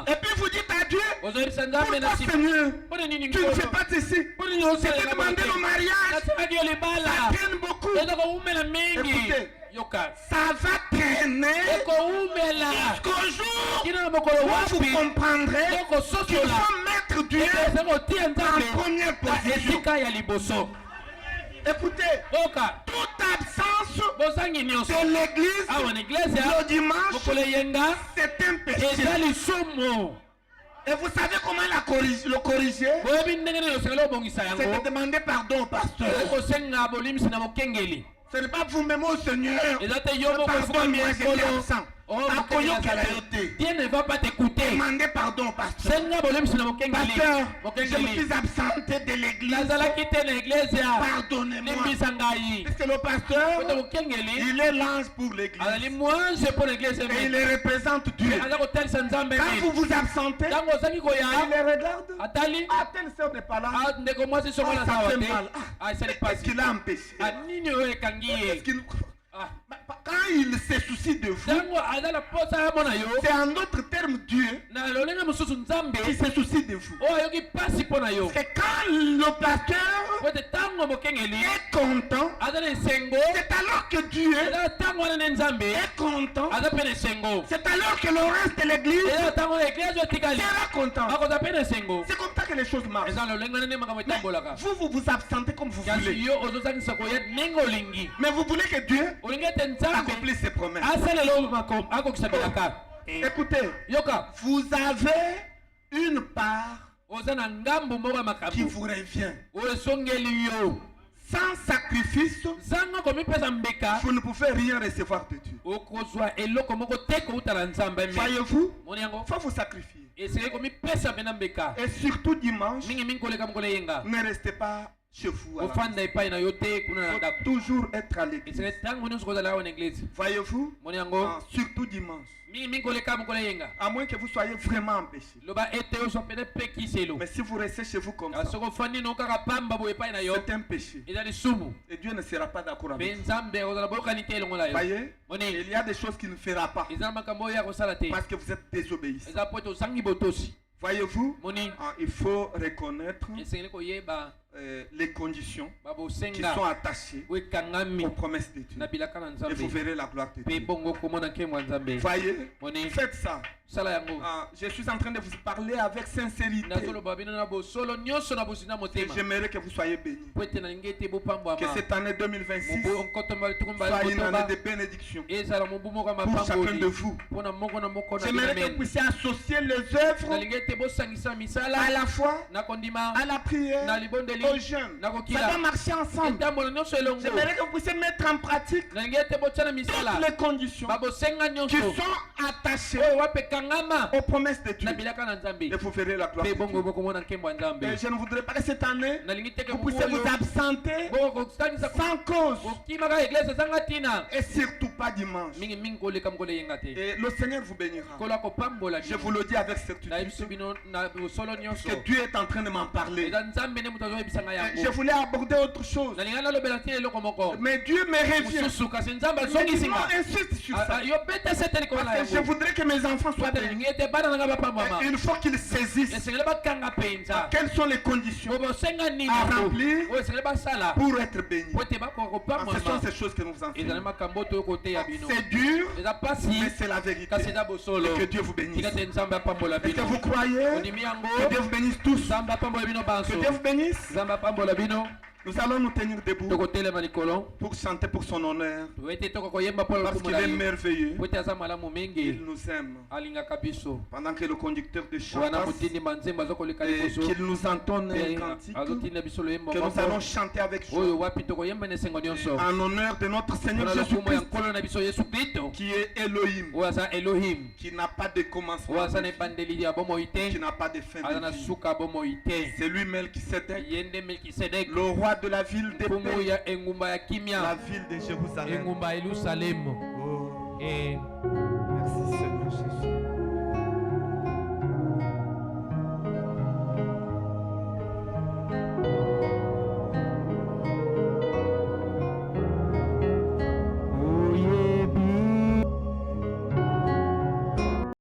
S3: Et puis vous dites à Dieu. Pourquoi Seigneur? Tu ne fais pas ceci. Je t'ai demandé le mariage. Ça traîne beaucoup. Écoutez. Ça va traîner jusqu'au jour où vous comprendrez qu'il faut mettre Dieu en première position. Écoutez, toute absence de l'église le dimanche, c'est un péché. Et vous savez comment le corriger? C'est de demander pardon au pasteur. Ce n'est pas vous-même au Seigneur. Pardonne-moi, j'étais absent. Dieu ne va pas t'écouter. Demandez pardon au pasteur. Pasteur, je me suis absenté de l'église. Pardonnez-moi. Parce que le pasteur, il est l'ange pour l'église. Et il représente Dieu. Quand vous vous absentez, il les regarde. Ah, telle sœur n'est pas là. Ça fait mal. Est-ce qu'il a empêché? Quand il se soucie de vous, c'est en d'autres termes Dieu qui se soucie de vous. C'est quand le pasteur est content, c'est alors que Dieu est content, c'est alors que le reste de l'église sera content. C'est comme ça que les choses marchent. Vous vous absentez comme vous voulez. Mais vous voulez que Dieu accomplir ses promesses. Écoutez, vous avez une part qui vous revient. Sans sacrifice, vous ne pouvez rien recevoir de Dieu. Voyez-vous, il faut vous sacrifier. Et surtout dimanche, ne restez pas chez vous. Il faut toujours être à l'église. Voyez-vous, surtout dimanche. À moins que vous soyez vraiment empêché. Mais si vous restez chez vous comme ça, c'est un péché. Et Dieu ne sera pas d'accord avec vous. Voyez, il y a des choses qu'il ne fera pas parce que vous êtes désobéissants. Voyez-vous, il faut reconnaître les conditions qui sont attachées aux promesses de Dieu. Et vous verrez la gloire de Dieu. Voyez, faites ça. Je suis en train de vous parler avec sincérité. Et j'aimerais que vous soyez bénis. Que cette année 2026 soit une année de bénédiction pour chacun de vous. J'aimerais que vous puissiez associer les œuvres à la foi, à la prière, aux jeunes. Ça va marcher ensemble. J'aimerais que vous puissiez mettre en pratique toutes les conditions qui sont attachées aux promesses de Dieu. Et vous verrez la gloire de Dieu. Et je ne voudrais pas que cette année vous puissiez vous absenter sans cause. Et surtout pas dimanche. Et le Seigneur vous bénira. Je vous le dis avec certitude. Que Dieu est en train de m'en parler. Je voulais aborder autre chose. Mais Dieu me revient. Mais insiste sur ça. Parce que je voudrais que mes enfants soient bénis. Il faut qu'ils saisissent quelles sont les conditions à remplir pour être bénis. Ce sont ces choses que nous enseignons. C'est dur, mais c'est la vérité. Et que Dieu vous bénisse. Et que vous croyez, que Dieu vous bénisse tous. Que Dieu vous bénisse. Nous allons nous tenir debout pour chanter pour son honneur. Parce qu'il est merveilleux. Il nous aime. Pendant que le conducteur de chant passe, qu'il nous entonne un cantique que nous allons chanter avec joie en honneur de notre Seigneur Jésus-Christ qui est Elohim, qui n'a pas de commencement, qui n'a pas de fin de vie. C'est lui Melchisedec, le roi de la ville de paix, la ville de Jérusalem. Oh.